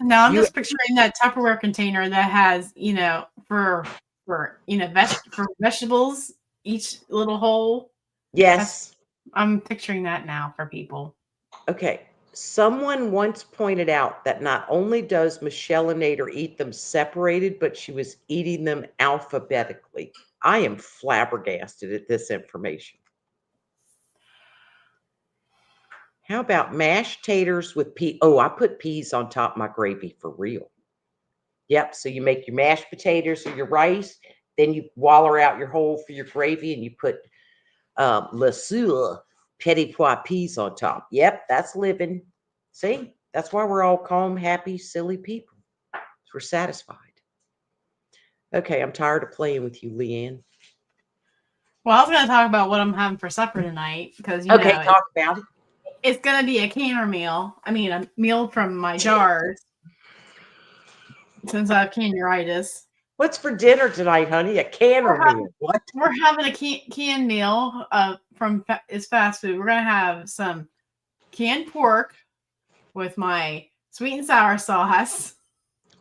Now I'm
You,
just picturing that Tupperware container that has, for vegetables, each little hole.
yes.
I'm picturing that now for people.
Okay. Someone once pointed out that not only does Michelinator eat them separated, but she was eating them alphabetically. I am flabbergasted at this information. How about mashed taters with pea? Oh, I put peas on top of my gravy for real. Yep. So you make your mashed potatoes or your rice, then you waller out your hole for your gravy, and you put Le Sueur petit pois peas on top. Yep, that's living. See, that's why we're all calm, happy, silly people. We're satisfied. Okay, I'm tired of playing with you, Leanne.
Well, I was going to talk about what I'm having for supper tonight because,
Okay, talk about it.
it's going to be a canner meal. I mean, a meal from my jars since I have canuritis.
What's for dinner tonight, honey? A canner meal. What?
We're having a canned meal from it's fast food. We're going to have some canned pork with my sweet and sour sauce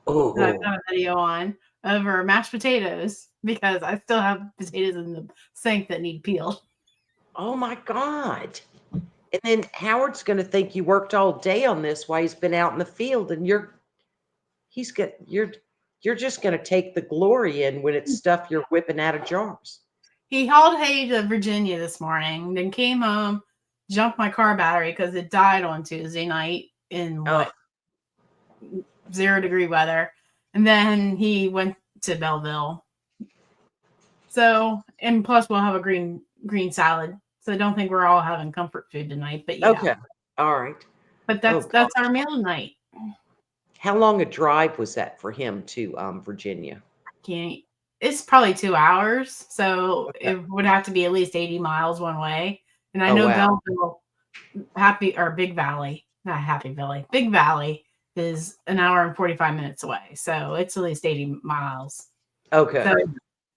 that I've
Oh,
done a video on over mashed potatoes because I still have potatoes in the sink that need peeled.
oh my God. And then Howard's going to think you worked all day on this while he's been out in the field, and you're just going to take the glory in when it's stuff you're whipping out of jars.
He hauled hay to Virginia this morning, then came home, jumped my car battery because it died on Tuesday night in 0-degree weather. And then he went to Belleville. So, and plus we'll have a green salad. So I don't think we're all having comfort food tonight, but yeah.
Okay. All right.
But that's our meal tonight.
How long a drive was that for him to Virginia?
It's probably 2 hours, so
Okay.
it would have to be at least 80 miles one way. And I
Oh,
know
wow.
Belleville, Big Valley, not Happy Valley, Big Valley is an hour and 45 minutes away. So it's at least 80 miles.
Okay.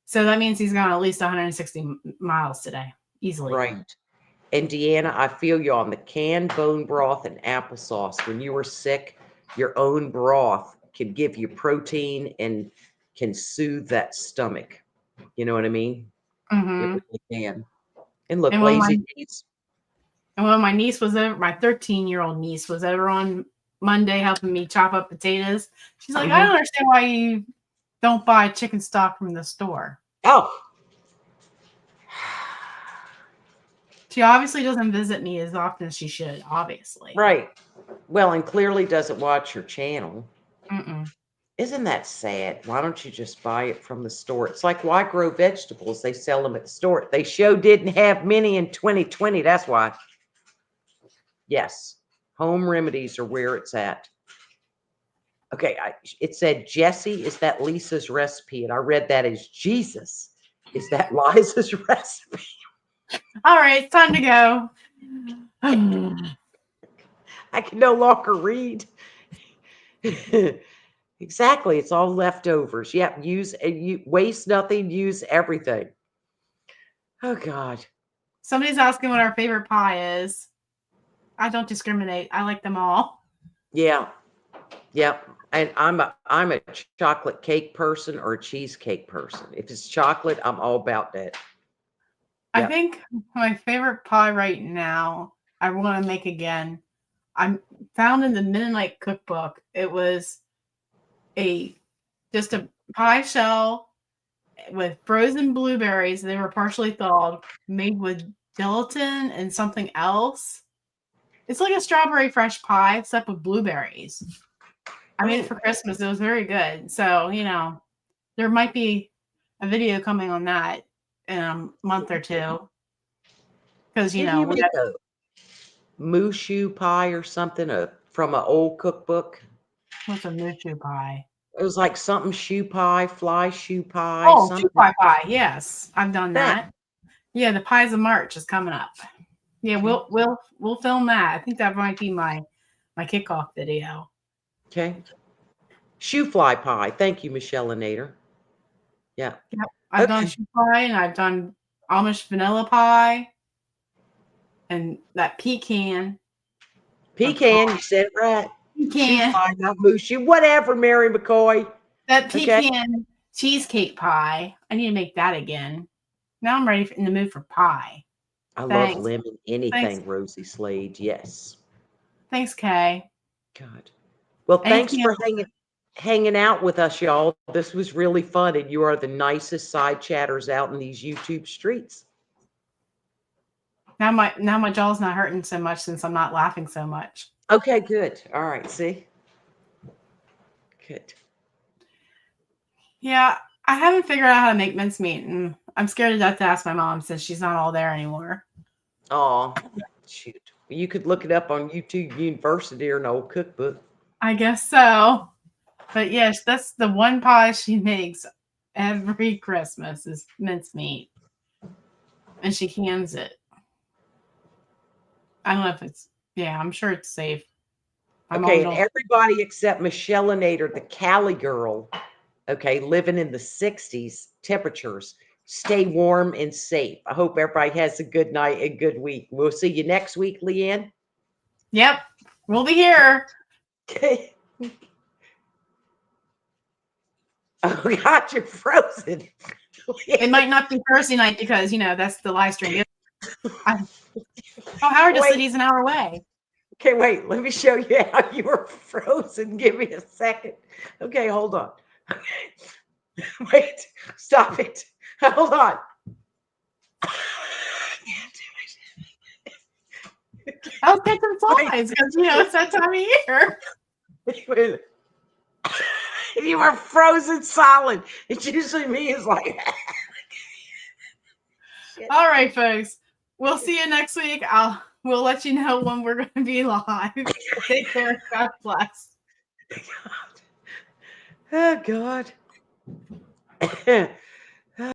So that means he's gone at least 160 miles today, easily.
Right. And Deanna, I feel you on the canned bone broth and applesauce. When you were sick, your own broth can give you protein and can soothe that stomach. You know what I mean?
Mm-hmm.
It really can. And look,
And
lazy days.
when my niece was over, my 13-year-old niece was over on Monday helping me chop up potatoes. She's like, I don't understand why you don't buy chicken stock from the store.
Oh.
She obviously doesn't visit me as often as she should, obviously.
Right. Well, and clearly doesn't watch your channel.
Mm-mm.
Isn't that sad? Why don't you just buy it from the store? It's like, why grow vegetables? They sell them at the store. They didn't have many in 2020. That's why. Yes. Home remedies are where it's at. Okay. It said, Jesse, is that Lisa's recipe? And I read that as Jesus. Is that Liza's recipe?
All right, it's time to go.
I can no longer read. Exactly. It's all leftovers. Yep. You waste nothing, use everything. Oh God.
Somebody's asking what our favorite pie is. I don't discriminate. I like them all.
Yeah. Yep. And I'm a chocolate cake person or a cheesecake person. If it's chocolate, I'm all about that.
I think my favorite pie right now, I want to make again. I'm found in the Mennonite cookbook. It was just a pie shell with frozen blueberries. They were partially thawed, made with gelatin and something else. It's like a strawberry fresh pie, except with blueberries. I made it for Christmas. It was very good. So, there might be a video coming on that in a month or two. Because,
Didn't you make a mooshu pie or something from an old cookbook?
what's a mooshu pie?
It was like something shoe pie, fly shoe pie,
Oh,
something.
pie. Yes, I've done
That.
that. Yeah, the Pies of March is coming up. Yeah, we'll film that. I think that might be my kickoff video.
Okay. Shoe fly pie. Thank you, Michelle-inator. Yeah.
Yep. I've done shoe pie and I've done Amish vanilla pie and that pecan.
Pecan, you said it right.
Pecan.
Shoe pie, not mooshu. Whatever, Mary McCoy.
That pecan cheesecake pie. I need to make that again. Now I'm ready in the mood for pie.
I love lemon anything, Rosie Slade. Yes.
Thanks, Kay.
God. Well, thanks for hanging out with us, y'all. This was really fun, and you are the nicest side chatters out in these YouTube streets.
Now my jaw's not hurting so much since I'm not laughing so much.
Okay, good. All right, see? Good.
Yeah, I haven't figured out how to make mincemeat, and I'm scared to death to ask my mom since she's not all there anymore.
Oh, shoot. You could look it up on YouTube University or an old cookbook.
I guess so. But yes, that's the one pie she makes every Christmas is mincemeat. And she cans it. I don't know if it's, I'm sure it's safe.
Okay, and everybody except Michelle-inator, the Cali girl, okay, living in the 60s temperatures, stay warm and safe. I hope everybody has a good night and good week. We'll see you next week, Leanne.
Yep, we'll be here.
Okay. Oh, God, you're frozen.
It might not be Thursday night because, that's the live stream. Howard just said he's an hour away.
Okay, wait. Let me show you how you were frozen. Give me a second. Okay, hold on. Wait, stop it. Hold on.
I was catching flies because, it's that time of year.
Wait. You were frozen solid. It usually means like.
All right, folks. We'll see you next week. We'll let you know when we're going to be live. Take care. God bless.
Oh, God.